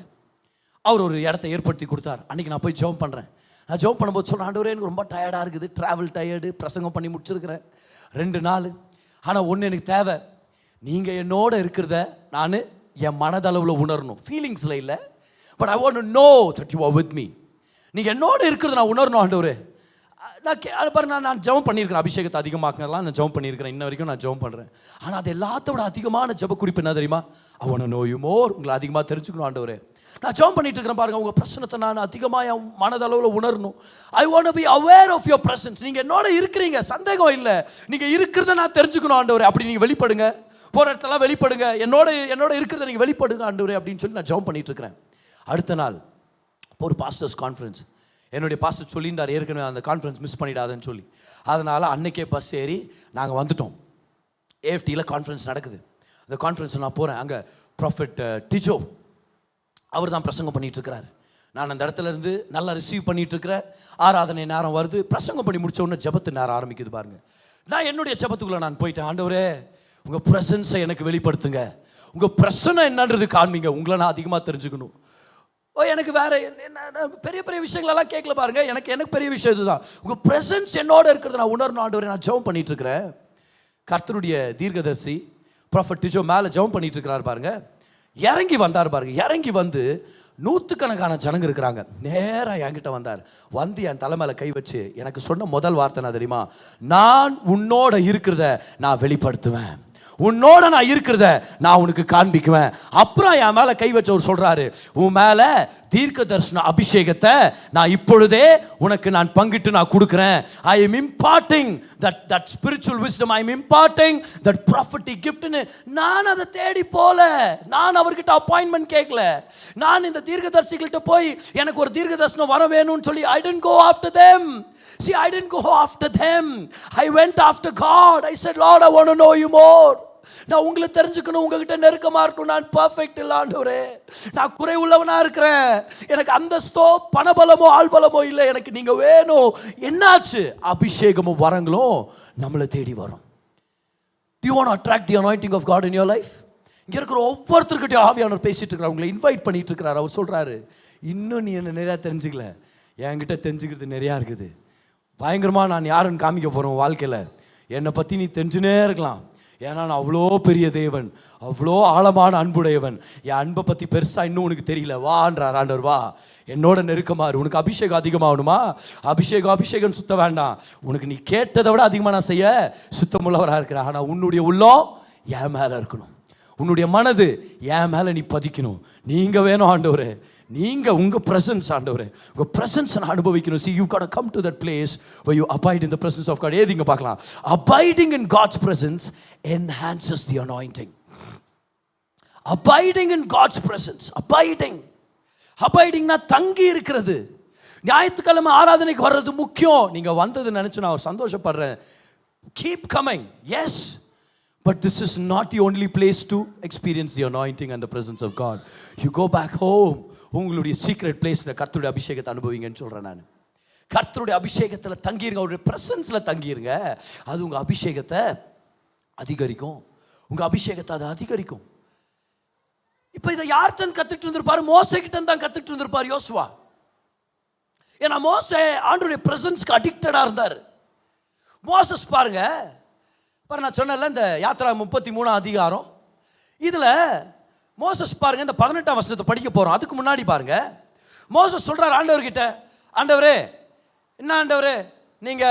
அவர் ஒரு இடத்த ஏற்படுத்தி கொடுத்தார். அன்றைக்கி நான் போய் ஜெபம் பண்ணுறேன். நான் ஜெபம் பண்ணும்போது சொல்கிறேன், ஆண்டவரே எனக்கு ரொம்ப டயர்டாக இருக்குது, ட்ராவல் டயர்டு, பிரசங்கம் பண்ணி முடிச்சிருக்கிறேன் 2 நாள். ஆனால் ஒன்று எனக்கு தேவை, நீங்கள் என்னோட இருக்கிறத நான் என் மனதளவில் உணரணும். ஃபீலிங்ஸில் இல்லை, but I want to know that you are with me. நீங்கள் என்னோட இருக்கிறத நான் உணரணும் ஆண்டவரே. நான் ஜெபம் பண்ணியிருக்கிறேன், அபிஷேகத்தை அதிகமாக்கலாம் நான் ஜெபம் பண்ணியிருக்கிறேன், இன்ன வரைக்கும் நான் ஜெபம் பண்ணுறேன். ஆனால் அது எல்லாத்தோட அதிகமான ஜெப குறிப்பு என்ன தெரியுமா? I want to know you more. உங்களை அதிகமாக தெரிஞ்சுக்கணும் ஆண்டவரே. நான் ஜெபம் பண்ணிட்டு இருக்கிறேன் பாருங்க, உங்கள் பிரச்சனத்தை நான் அதிகமாக என் மனதளவில் உணரணும். I want to be aware of your presence. நீங்கள் என்னோட இருக்கிறீங்க, சந்தேகம் இல்லை, நீங்கள் இருக்கிறத நான் தெரிஞ்சுக்கணும் ஆண்டவரே. அப்படி நீங்கள் வெளிப்படுங்க, போகிற இடத்தெல்லாம் வெளிப்படுங்க, என்னோட இருக்கிறத நீங்கள் வெளிப்படுங்க ஆண்டவரே அப்படின்னு சொல்லி நான் ஜெபம் பண்ணிட்டு இருக்கிறேன். அடுத்த நாள் ஒரு பாஸ்டர்ஸ் கான்ஃபரன்ஸ். என்னுடைய பாஸ்டர் சொல்லியிருந்தார், ஏற்கனவே அந்த கான்ஃபரன்ஸ் மிஸ் பண்ணிடாதுன்னு சொல்லி. அதனால் அன்னைக்கே பஸ் ஏறி நாங்கள் வந்துட்டோம். ஏஎஃப்டியில் கான்ஃபரன்ஸ் நடக்குது. அந்த கான்ஃபரன்ஸில் நான் போகிறேன். அங்கே ப்ராஃபெட் டிஜோ அவர் தான் பிரசங்கம் பண்ணிகிட்ருக்கிறார். நான் அந்த இடத்துல இருந்து நல்லா ரிசீவ் பண்ணிகிட்ருக்கிறேன். ஆராதனை நேரம் வருது. பிரசங்கம் பண்ணி முடிச்ச உடனே ஜெபத்து நேரம் ஆரம்பிக்குது பாருங்க. நான் என்னுடைய ஜெபத்துக்குள்ளே நான் போயிட்டேன். ஆண்டவரே உங்கள் ப்ரெசன்ஸை எனக்கு வெளிப்படுத்துங்க, உங்கள் பிரச்சனை என்னன்றது காண்பீங்க, உங்களை நான் அதிகமாக தெரிஞ்சுக்கணும். எனக்கு வேற என்ன பெரிய பெரிய விஷயங்களெல்லாம் கேட்கல பாருங்க. எனக்கு பெரிய விஷயம் இதுதான், உங்கள் ப்ரெசன்ஸ் என்னோட இருக்கிறத நான் உணரணும் ஆண்டவரே. நான் ஜெபம் பண்ணிட்டு இருக்கிறேன். கர்த்தருடைய தீர்க்கதரிசி ப்ராஃபெட் டிஜோ மேலே ஜெபம் பண்ணிட்டு இருக்கிறார் பாருங்க. இறங்கி வந்தார் பாருங்க. இறங்கி வந்து 100கணக்கான ஜனங்க இருக்கிறாங்க. நேராக என்கிட்ட வந்தார். வந்து என் தலைமையில கை வச்சு எனக்கு சொன்ன முதல் வார்த்தை நான் தெரியுமா? நான் உன்னோட இருக்கிறத நான் வெளிப்படுத்துவேன், உன்னோட நான் இருக்கிறத நான் உனக்கு காண்பிக்குவேன். அப்புறம் என் மேலே கை வச்சவர் சொல்றாரு, உன் மேலே தீர்க்க தரிசன அபிஷேகத்தை நான் இப்பொழுதே உனக்கு நான் பங்கிட்டு நான் கொடுக்குறேன். I am imparting that spiritual wisdom, I am imparting that prophetic கிஃப்ட்னு. நான் அதை தேடி போல, நான் அவர்கிட்ட அப்பாயின்மெண்ட் கேட்கல. நான் இந்த தீர்க்க தரிசிகள்கிட்ட போய் எனக்கு ஒரு தீர்க்க தரிசனம் வர வேணும்னு சொல்லி I didn't go after them. See, I didn't go after them. I went after God. I said, Lord, I want to know you more. நான் உங்களை தெரிஞ்சுக்கணும், உங்ககிட்ட நெருக்கமாக இருக்கணும். நான் பர்ஃபெக்ட் இல்லை ஆண்டவரே, நான் குறை உள்ளவனா இருக்கிறேன். எனக்கு அந்தஸ்தோ பணபலமோ ஆள்பலமோ இல்லை, எனக்கு நீங்கள் வேணும். என்னாச்சு? அபிஷேகமும் வரங்களும் நம்மளை தேடி வரும். Do you want to attract the anointing of God in your life? இங்கே இருக்கிற ஒவ்வொருத்தருக்கிட்டையும் ஆவியானவர் பேசிட்டு இருக்கிறார், உங்களை இன்வைட் பண்ணிட்டு இருக்கிறார். அவர் சொல்கிறாரு, இன்னும் நீ என்ன நிறையா தெரிஞ்சுக்கல, என்கிட்ட தெரிஞ்சுக்கிறது நிறையா இருக்குது. பயங்கரமாக நான் யாருன்னு காமிக்க போகிறோம் வாழ்க்கையில். என்னை பற்றி நீ தெரிஞ்சுனே இருக்கலாம், ஏன்னா நான் அவ்வளோ பெரிய தேவன், அவ்வளோ ஆழமான அன்புடையவன். என் அன்பை பற்றி பெருசாக இன்னும் உனக்கு தெரியல, வான்றார் ஆண்டவர். வா என்னோட நெருக்கமாறு. உனக்கு அபிஷேகம் அதிகமாகணுமா? அபிஷேகம் சுத்த வேண்டாம். உனக்கு நீ கேட்டதை விட அதிகமாக நான் செய்ய சுத்தமுள்ளவராக இருக்கிறேன். ஆனால் உன்னுடைய உள்ளம் என் மேலே இருக்கணும், உன்னுடைய மனது என் மேலே நீ பதிக்கணும். நீங்கள் வேணும் ஆண்டவரே, நீங்கள் உங்கள் ப்ரெசன்ஸ் ஆண்டவரே, உங்கள் ப்ரெசன்ஸை நான் அனுபவிக்கணும். See, you've got to come to that place where you abide in the presence of God. ஏதிங்க பார்க்கலாம். Abiding in God's presence enhances the anointing. Abiding in God's presence. Abidingனா தங்கி இருக்கிறது. ஞாயிற்றுக்கிழமை ஆராதனைக்கு வர்றது முக்கியம். நீங்கள் வந்தது நினச்சி நான் சந்தோஷப்படுறேன். Keep coming. Yes. But this is not the only place to experience the anointing and the presence of God. You go back home. உங்களுடைய சீக்ரெட் பிளேஸில் கர்த்தருடைய அபிஷேகத்தை அனுபவிங்கன்னு சொல்கிறேன் நான். கர்த்தருடைய அபிஷேகத்தில் தங்கிருங்க, அவருடைய ப்ரெசன்ஸில் தங்கிருங்க. அது உங்கள் அபிஷேகத்தை அதிகரிக்கும், உங்கள் அபிஷேகத்தை அது அதிகரிக்கும். இப்போ இதை யார்கிட்ட கற்றுட்டு இருந்திருப்பாரு? மோசேக்கிட்ட தான் கற்றுட்டு இருந்திருப்பார் யோசுவா. ஏன்னா மோசே ஆண்டவருடைய ப்ரெசன்ஸ்க்கு அடிக்டடாக இருந்தார். மோசஸ் பாருங்க, நான் சொன்னேன்ல இந்த யாத்ரா 33 அதிகாரம், இதுல மோசஸ் பாருங்க, இந்த 18ஆம் வசனத்தை படிக்க போறோம். அதுக்கு முன்னாடி பாருங்க, மோசஸ் சொல்றாரு ஆண்டவர்கிட்ட, ஆண்டவரே, என்ன ஆண்டவரே, நீங்க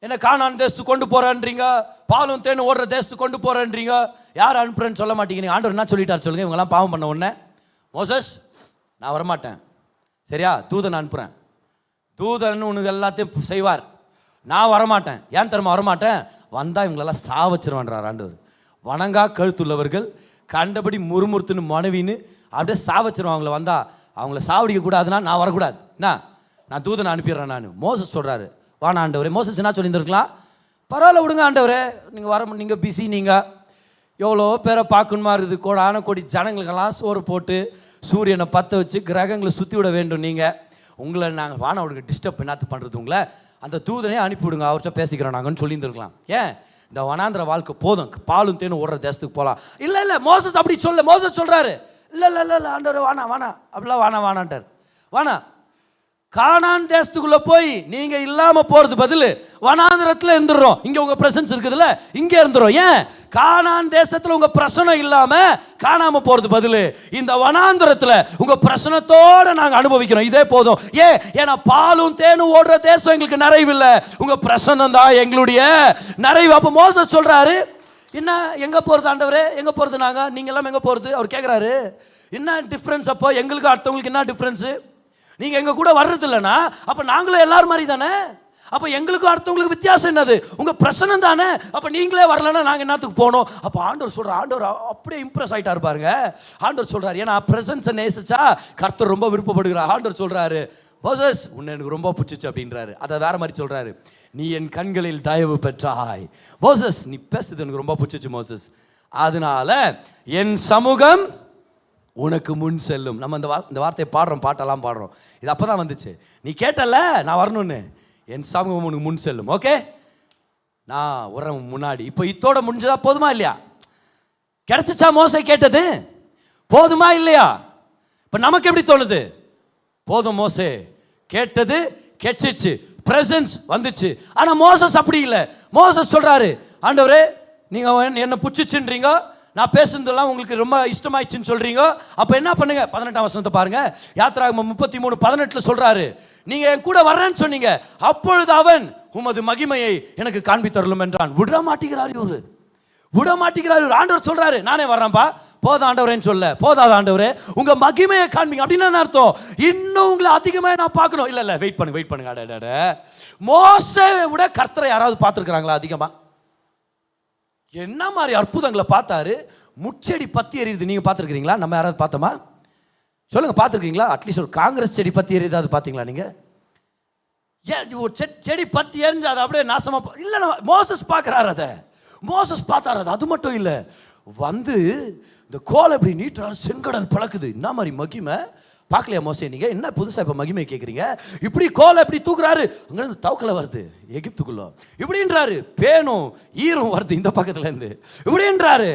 என்ன கானான் தேசத்துக்கு கொண்டு போறேன்றீங்க, பாலும் தேனும் ஓடுற தேசத்துக்கு கொண்டு போறேன்றீங்க, யார் அனுப்புறேன்னு சொல்ல மாட்டேங்கிறீங்க. ஆண்டவர் என்ன சொல்லிட்டார் சொல்லுங்க? இவங்கெல்லாம் பாவம் பண்ண உடனே, மோசஸ் நான் வரமாட்டேன், சரியா, தூதன் அனுப்புறேன், தூதன் உனக்கு எல்லாத்தையும் செய்வார், நான் வரமாட்டேன். ஏன் தெரியுமா வரமாட்டேன்? வந்தா இவங்களெல்லாம் சாவச்சிருவான்றார் ஆண்டவர். வணங்கா கழுத்துள்ளவர்கள், கண்டபடி முறுமுறுத்துன்னு மனைவின்னு அப்படியே சாவச்சிருவான். வந்தா அவங்கள சாவடிக்க கூடாதுன்னா நான் வரக்கூடாது, நான் தூதனை அனுப்பிடுறேன் நான். மோசஸ் சொல்றாரு, வானா ஆண்டவரே. மோசஸ் என்ன சொல்லியிருந்துருக்கலாம், பரவாயில்ல விடுங்க ஆண்டவரே, நீங்கள் வர, நீங்கள் பிஸி, நீங்கள் எவ்வளோ பேரை பார்க்கணுமா இருக்குது, கோடான கோடி ஜனங்களுக்கெல்லாம் சோறு போட்டு சூரியனை பற்ற வச்சு கிரகங்களை சுற்றி விட வேண்டும், நீங்கள் உங்களை நாங்கள் வானா விடுங்க, டிஸ்டர்ப் என்னத்து பண்ணுறது, உங்களை அந்த தூதனையே அனுப்பிவிடுங்க, அவர்கிட்ட பேசிக்கிறோம் நாங்கன்னு சொல்லியிருந்துருக்கலாம். ஏன் இந்த வனாந்திர வாழ்க்கை போதும், பாலும் தேனும் ஓடுற தேசத்துக்கு போகலாம். இல்லை மோசஸ் அப்படி சொல்ல. மோசஸ் சொல்கிறாரு, இல்லை ஆண்டவர் வானா அப்படிலாம் வானான்ட்டார். வானா, கானான் தேசத்துக்குள்ள போய் நீங்க இல்லாம போறது பதில் வனாந்திரத்துல இருந்துடுறோம். இங்க உங்க பிரசன்ஸ் இருக்குதுல்ல, இங்க இருந்துரும். ஏன் கானான் தேசத்துல உங்க பிரசனம் இல்லாம காணாம போறது பதில் இந்த வனாந்திரத்துல உங்க பிரசனத்தோட நாங்க அனுபவிக்கிறோம், இதே போதும். ஏன்னா பாலும் தேனும் ஓடுற தேசம் எங்களுக்கு நிறைவு இல்லை, உங்க பிரசனம் தான் எங்களுடைய நிறைவு. அப்ப மோசஸ் சொல்றாரு, என்ன எங்க போறது ஆண்டவரே, எங்க போறது நாங்க, நீங்க எல்லாம் எங்க போறது? அவர் கேட்கிறாரு, என்ன டிஃபரன்ஸ்? அப்போ எங்களுக்கு அடுத்தவங்களுக்கு என்ன டிஃபரன்ஸ்? நீங்க எங்க கூட வர்றது இல்லைன்னா அப்ப நாங்களும் எல்லாரும் மாதிரி தானே, அப்ப எங்களுக்கும் அடுத்தவங்களுக்கு வித்தியாசம் என்னது? உங்க பிரசனம் தானே. அப்ப நீங்களே வரலன்னா நாங்க என்னத்துக்கு போனோம்? அப்ப ஆண்டவர் சொல்ற, ஆண்டவர் அப்படியே இம்ப்ரெஸ் ஆயிட்டாரு பாருங்க. ஆண்டவர் சொல்றாரு, ஏன்னா பிரசன்ஸை நேசிச்சா கர்த்தர் ரொம்ப விருப்பப்படுகிறார். ஆண்டவர் சொல்றாரு, மோசஸ் உன்னை எனக்கு ரொம்ப பிடிச்சிச்சு அப்படின்றாரு. அதை வேற மாதிரி சொல்றாரு, நீ என் கண்களில் தயவு பெற்றாய். மோசஸ் நீ பேசுறது எனக்கு ரொம்ப பிடிச்சிச்சு மோசஸ், அதனால என் சமூகம் உனக்கு முன் செல்லும். நம்ம இந்த வார்த்தையை பாடுறோம், பாட்டெல்லாம் பாடுறோம். இது அப்பதான் வந்துச்சு, நீ கேட்டல நான் வரணும்னு, என் சமூகம் உனக்கு முன் செல்லும். ஓகே, நான் வர முன்னாடி. இப்போ இத்தோட முடிஞ்சதா? போதுமா இல்லையா? கிடைச்சிச்சா மோசே கேட்டது? போதுமா இல்லையா? இப்போ நமக்கு எப்படி தோணுது? போதும், மோசே கேட்டது கிடைச்சிச்சு, பிரசன்ஸ் வந்துச்சு. ஆனா மோசஸ் அப்படி இல்லை. மோசஸ் சொல்றாரு, ஆண்டவரே நீங்க என்ன புடிச்சிச்சுன்றீங்க, நான் பேசுனதெல்லாம் உங்களுக்கு ரொம்ப இஷ்டமாயிடுச்சுன்னு சொல்றீங்க, அப்ப என்ன பண்ணுங்க? 18ஆம் வசனத்தை பாருங்க, யாத்திராகமம் 33:18 சொல்றாரு, நீங்க என் கூட வர்றேன்னு சொன்னீங்க, அப்பொழுது அவன் உமது மகிமையை எனக்கு காண்பித்தருளும் என்றான். விட மாட்டேங்கிறார் இவரு, விட மாட்டேங்கிறார். ஆண்டவர் சொல்றாரு, நானே வர்றேன்ப்பா, போத ஆண்டவரேன்னு சொல்ல, போதாத ஆண்டவரே உங்க மகிமையை காண்பிங்க. அப்படின்னு என்ன அர்த்தம்? இன்னும் உங்களை அதிகமா நான் பார்க்கணும். இல்ல வெயிட் பண்ணுங்க. அட மோசேவை விட கர்த்தரை யாராவது பார்த்துருக்காங்களா அதிகமா? என்ன மாதிரி அற்புதங்களை பார்த்தாரு. முச்செடி பத்தி எரியுது, நீங்க பார்த்துருக்கீங்களா? நம்ம யாராவது பார்த்தோமா? சொல்லுங்க, பார்த்துருக்கீங்களா? அட்லீஸ்ட் ஒரு காங்கிரஸ் செடி பத்தி எரியுது பார்த்தீங்களா நீங்க? ஏன் ஒரு செடி பத்தி எரிஞ்சு அதை அப்படியே நாசமா இல்லை, மோசஸ் பார்க்குறாரு, அதை மோசஸ் பார்த்தாரு. அது மட்டும் இல்லை, வந்து இந்த கோலை எப்படி நீட்டுறாரு, செங்கடல் பழக்குது. என்ன மாதிரி மகிமை பார்க்கலையா மோசே? நீங்க என்ன புதுசா இப்ப மகிமை கேட்குறீங்க? இப்படி கோலை எப்படி தூக்குறாரு, அங்கிருந்து தவக்கலை வருது எகிப்துக்குள்ள, இப்படின்றாரு, பேனும் ஈரும் வருது இந்த பக்கத்துல இருந்து, இப்படின்றாரு.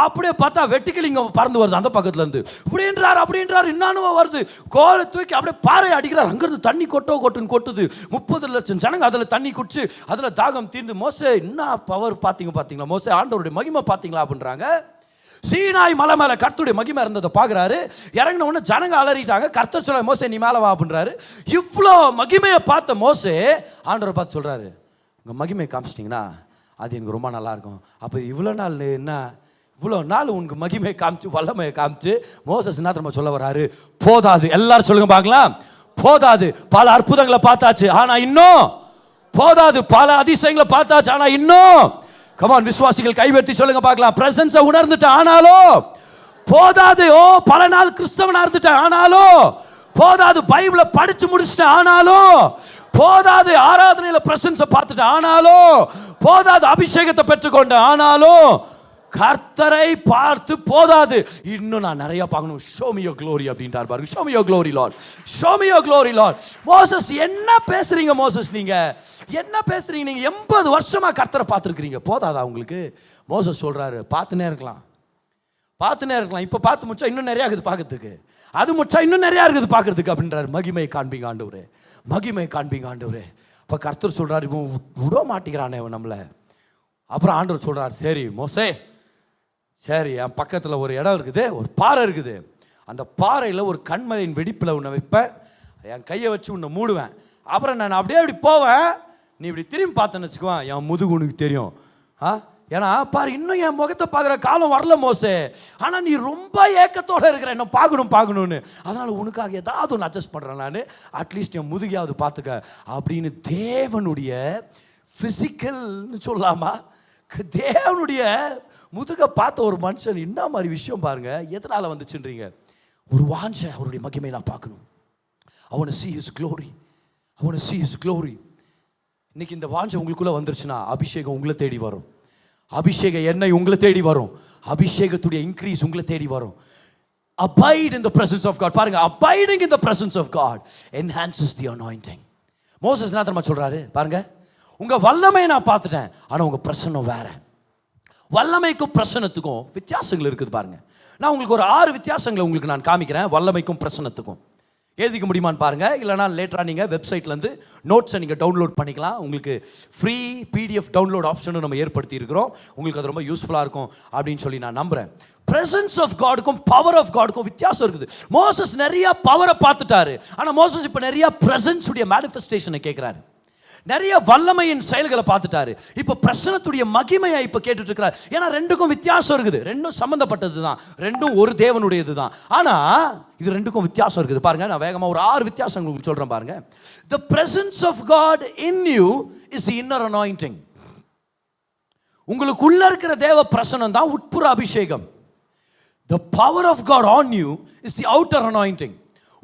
அப்படியே பார்த்தா வெட்டுக்கிளிங்க பறந்து வருது அந்த பக்கத்துல இருந்து, இப்படின்றாரு அப்படின்றாரு, இன்னும் வருது. கோலை தூக்கி அப்படியே பாறை அடிக்கிறார், அங்கிருந்து தண்ணி கொட்டுன்னு கொட்டுது. 30 லட்சம் ஜனங்க அதுல தண்ணி குடிச்சு அதுல தாகம் தீர்ந்து. மோசே என்ன பவர் பாத்தீங்களா மோசே, ஆண்டவருடைய மகிமை பாத்தீங்களா அப்படின்றாங்க. சீனாய் மலை மேல கர்த்தருடைய மகிமை இருந்ததை பாக்குறாரு. இறங்கின உடனே ஜனங்க அலறிட்டாங்க. கர்த்தர் சொல்ல, மோசே நீ மேல வா அப்படின்றாரு. இவ்வளோ மகிமையை பார்த்த மோசே ஆண்டவரை பார்த்து சொல்றாரு, உங்க மகிமையை காமிச்சிட்டீங்கன்னா அது எனக்கு ரொம்ப நல்லா இருக்கும். அப்ப இவ்வளோ நாள் என்ன, இவ்வளோ நாள் உனக்கு மகிமையை காமிச்சு வல்லமையை காமிச்சு மோசஸ் என்ன தெரியுமா சொல்ல வராரு? போதாது. எல்லாரும் சொல்லுங்க பார்க்கலாம், போதாது. பல அற்புதங்களை பார்த்தாச்சு, ஆனா இன்னும் போதாது. பல அதிசயங்களை பார்த்தாச்சு, ஆனா இன்னும். கமான் விசுவாசிகள் கைவெட்டி சொல்லுங்க பார்க்கலாம், பிரசன்ஸை உணர்ந்துட்ட ஆனாலும் போதாது. பல நாள் கிறிஸ்தவனா இருந்துட்ட ஆனாலும் போதாது. பைபிளை படிச்சு முடிச்சுட்ட ஆனாலும் போதாது. ஆராதனையில பிரசன்ஸை பார்த்துட்ட ஆனாலும் போதாது. அபிஷேகத்தை பெற்றுக்கொண்ட ஆனாலும் கர்த்தரை பார்த்து போதாது. இன்னும் நான் நிறைய பார்க்கணும். show me your glory அப்படின்றார் பாருங்க. show me your glory lord, show me your glory lord. Moses என்ன பேசுறீங்க? மோசஸ் நீங்க என்ன பேசுறீங்க? நீங்க 80 வருஷமா கர்த்தரை பார்த்துருக்கீங்க, போதாதா உங்களுக்கு? மோசஸ் சொல்றாரு, பார்த்துனே இருக்கலாம். இப்ப பார்த்து முடிச்சா இன்னும் நிறைய இருக்குது பார்க்கறதுக்கு, அது முடிச்சா இன்னும் நிறைய இருக்குது பார்க்கறதுக்கு அப்படின்றாரு. மகிமை காண்பீங்க ஆண்டவரே, மகிமை காண்பீங்க ஆண்டவரே. அப்போ கர்த்தர் சொல்கிறார், இவன் விட மாட்டேங்கிறானே இவன் நம்மளை. அப்புறம் ஆண்டவர் சொல்கிறார், சரி மோசே, சரி என் பக்கத்தில் ஒரு இடம் இருக்குது, ஒரு பாறை இருக்குது, அந்த பாறையில் ஒரு கண்மலையின் வெடிப்பில் உன்னை வைப்பேன், என் கையை வச்சு உன்னை மூடுவேன், அப்புறம் நான் அப்படியே இப்படி போவேன், நீ இப்படி திரும்பி பார்த்தேன்னு வச்சுக்குவேன், என் முதுகு உனக்கு தெரியும். ஏன்னா பாரு, இன்னும் என் முகத்தை பார்க்குற காலம் வரல மோசே, ஆனால் நீ ரொம்ப ஏக்கத்தோடு இருக்கிற என்ன பார்க்கணும்னு, அதனால் உனக்காக ஏதாவது ஒன்று அட்ஜஸ்ட் பண்ணுறேன் நான், அட்லீஸ்ட் என் முதுகையாவது பார்த்துக்க அப்படின்னு தேவனுடைய ஃபிசிக்கல்னு சொல்லாமா, தேவனுடைய முதுகை பார்த்த ஒரு மனுஷன் என்ன மாதிரி விஷயம் பாருங்க, எதனால் வந்துச்சுன்றீங்க? ஒரு வாஞ்சை, அவருடைய மகிமை நான் பார்க்கணும். I want to see his glory. I want to see his glory. இன்னைக்கு இந்த வாஞ்சை உங்களுக்குள்ள வந்துருச்சுன்னா அபிஷேகம் உங்களை தேடி வரும், அபிஷேக எண்ணெய் உங்களை தேடி வரும், அபிஷேகத்துடைய இன்க்ரீஸ் உங்களை தேடி வரும். Abide in the presence of God. பாருங்க, abiding in the presence of God enhances the anointing. Moses என்ன தெரியுமா சொல்றாரு பாருங்க, உங்க வல்லமையை நான் பார்த்துட்டேன், ஆனா உங்க பிரசன்னம் வேற. வல்லமைக்கும் பிரசன்னத்துக்கும் வித்தியாசங்கள் இருக்குது பாருங்க. நான் உங்களுக்கு ஒரு 6 வித்தியாசங்களை உங்களுக்கு நான் காமிக்கிறேன், வல்லமைக்கும் பிரசன்னத்துக்கும். எழுதிக்க முடியுமான்னு பாருங்க, இல்லைனா லேட்டராக நீங்கள் வெப்சைட்லேருந்து நோட்ஸை நீங்கள் டவுன்லோட் பண்ணிக்கலாம். உங்களுக்கு ஃப்ரீ PDF டவுன்லோட் ஆப்ஷனும் நம்ம ஏற்படுத்தி இருக்கிறோம், உங்களுக்கு அது ரொம்ப யூஸ்ஃபுல்லாக இருக்கும் அப்படின்னு சொல்லி நான் நம்புகிறேன். பிரசன்ஸ் ஆஃப் காடுக்கும் பவர் ஆஃப் காடுக்கும் வித்தியாசம் இருக்குது. மோசஸ் நிறைய பவரை பார்த்துட்டாரு, ஆனால் மோசஸ் இப்போ நிறைய பிரசன்ஸ் உடைய மேனிஃபெஸ்டேஷனை கேட்குறாரு, நிறைய வல்லமையின் செயல்களை பார்த்துட்டாரு, இப்போ பிரசன்னத்துடைய மகிமையை இப்போ கேட்டுட்டு இருக்கிறார். ஏன்னா ரெண்டுக்கும் வித்தியாசம் இருக்குது, ரெண்டும் சம்பந்தப்பட்டது தான், ரெண்டும் ஒரு தேவனுடையது தான், ஆனால் இது ரெண்டுக்கும் வித்தியாசம் இருக்குது. பாருங்க, நான் வேகமாக ஒரு 6 வித்தியாசம் உங்களுக்கு சொல்கிறேன் பாருங்க. The presence of God in you is the inner anointing. உங்களுக்குள்ள இருக்கிற தேவ பிரசன்னம் தான் உட்புற அபிஷேகம். The power of God on you is the outer anointing.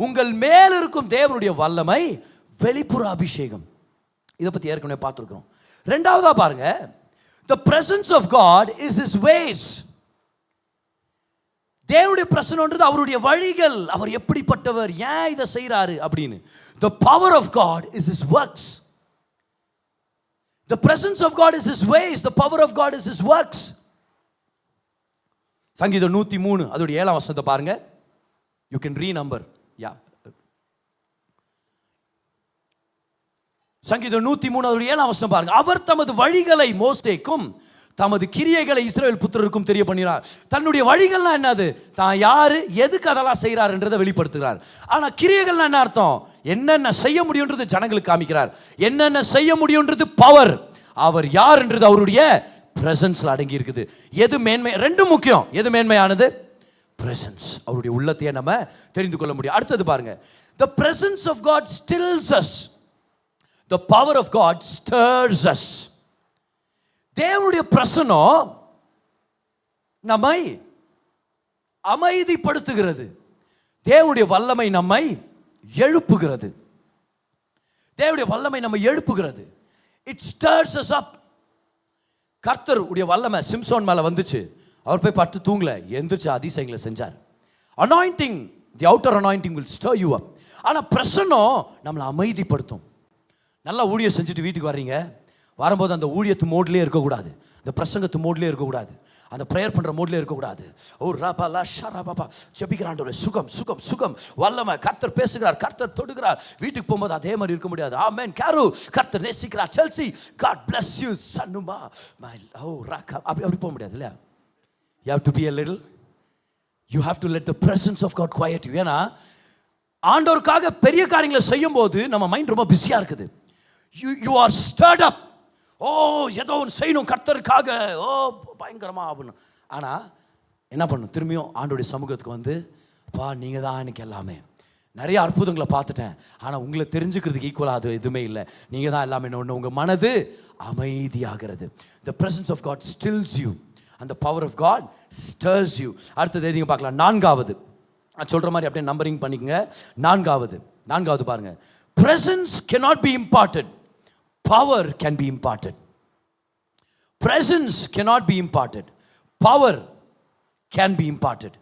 உங்கள் மேல் இருக்கும் தேவனுடைய வல்லமை வெளிப்புற அபிஷேகம். இதை பற்றி ஏற்கனவே பார்த்துருக்கிறோம். ரெண்டாவதா பாருங்க, the presence of God is his ways. தேவனுடைய பிரசன்னம்ன்றது அவருடைய வழிகள், அவர் எப்படிப்பட்டவர், ஏன் இதை செய்கிறாரு அப்படின்னு. The power of God is his works. The presence of God is his ways, the power of God is his works. சங்கீதம் 103 அதோடைய 7ஆம் வசனத்தை பாருங்க. You can renumber. Yeah. சங்கீதம் 103 அதோடைய 7ஆம் வசனம் பாருங்க. அவர் தமது வழிகளை மோசேக்கும் தமது கிரியைகளை இஸ்ரவேல் புத்திரருக்கும் தெரிய பண்ணினார். தன்னுடைய வழிகள்னா என்னது, தான் யாரு, எதுக்கு அதெல்லாம் செய்கிறார் என்றதை வெளிப்படுத்துகிறார். ஆனால் கிரியைகள்னா என்ன அர்த்தம், என்னென்ன செய்ய முடியுன்றது ஜனங்களுக்கு காமிக்கிறார். என்னென்ன செய்ய முடியுன்றது பவர், அவர் யார் என்றது அவருடைய பிரசன்ஸ்ல அடங்கி இருக்குது. எது மேன்மை, ரெண்டும் முக்கியம். எது மேன்மையானது, பிரசன்ஸ். அவருடைய உள்ளத்தையே நம்ம தெரிந்து கொள்ள முடியும். அடுத்தது பாருங்க, the presence of God stills us, the power of God stirs us. தேவனுடைய பிரசன்னம் நம்மை அமைதிப்படுத்துகிறது, தேவனுடைய வல்லமை நம்மை எழுப்புகிறது. தேவனுடைய வல்லமை நம்மை எழுப்புகிறது. It stirs us up. கர்த்தர் உடைய வல்லமை சிம்சோன் மேல வந்துச்சு, அவர் போய் பட்டு தூங்கல, எந்திரிச்சு அதிசயங்களை செஞ்சார். Anointing, the outer anointing will stir you up. ஆனா பிரசன்னம் நம்மளை அமைதிப்படுத்தும். நல்லா ஊழியம் செஞ்சுட்டு வீட்டுக்கு வர்றீங்க, வரும்போது அந்த ஊழியத்து மோட்லேயே இருக்கக்கூடாது, அந்த பிரசங்கத்து மோட்லேயே இருக்கக்கூடாது, அந்த ப்ரேயர் பண்ணுற மோட்லேயே இருக்கக்கூடாது. ஓ ராபா லா ஷரா பாபா ஜெபிக்கிறாண்டோட சுகம் சுகம் சுகம் வல்லமை, கர்த்தர் பேசுகிறார், கர்த்தர் தொடுகிறார். வீட்டுக்கு போகும்போது அதே மாதிரி இருக்க முடியாது. ஆமென் கேரு, கர்த்தர் நேசிக்கிறார், செல்சி காட் பிளஸ் யூ சன்னுமா மை ஓ ராகா, அப்படி போக முடியாது இல்லையா? You have to be a little, you have to let the presence of God quiet you. ஏன்னா ஆண்டவருக்காக பெரிய காரியங்களை செய்யும் போது நம்ம மைண்ட் ரொம்ப பிஸியாக இருக்குது. You are stirred up. ஓ ஏதோ ஒன்று செய்யணும் கர்த்தருக்காக, ஓ பயங்கரமா ஆகணும். ஆனால் என்ன பண்ணணும், திரும்பியும் ஆண்டோடைய சமூகத்துக்கு வந்து, பா நீங்கள் தான் எனக்கு எல்லாமே, நிறைய அற்புதங்களை பார்த்துட்டேன், ஆனால் உங்களை தெரிஞ்சுக்கிறதுக்கு ஈக்குவலாக அது எதுவுமே இல்லை, நீங்கள் தான் எல்லாமே. ஒன்று உங்கள் மனது அமைதியாகிறது. The presence of God stills you and the power of God stirs you. அடுத்தது எதையும் பார்க்கலாம். நான்காவது, நான் சொல்கிற மாதிரி அப்படியே நம்பரிங் பண்ணிக்கங்க. நான்காவது பாருங்க, presence cannot be imparted, power can be imparted. Presence cannot be imparted, power can be imparted.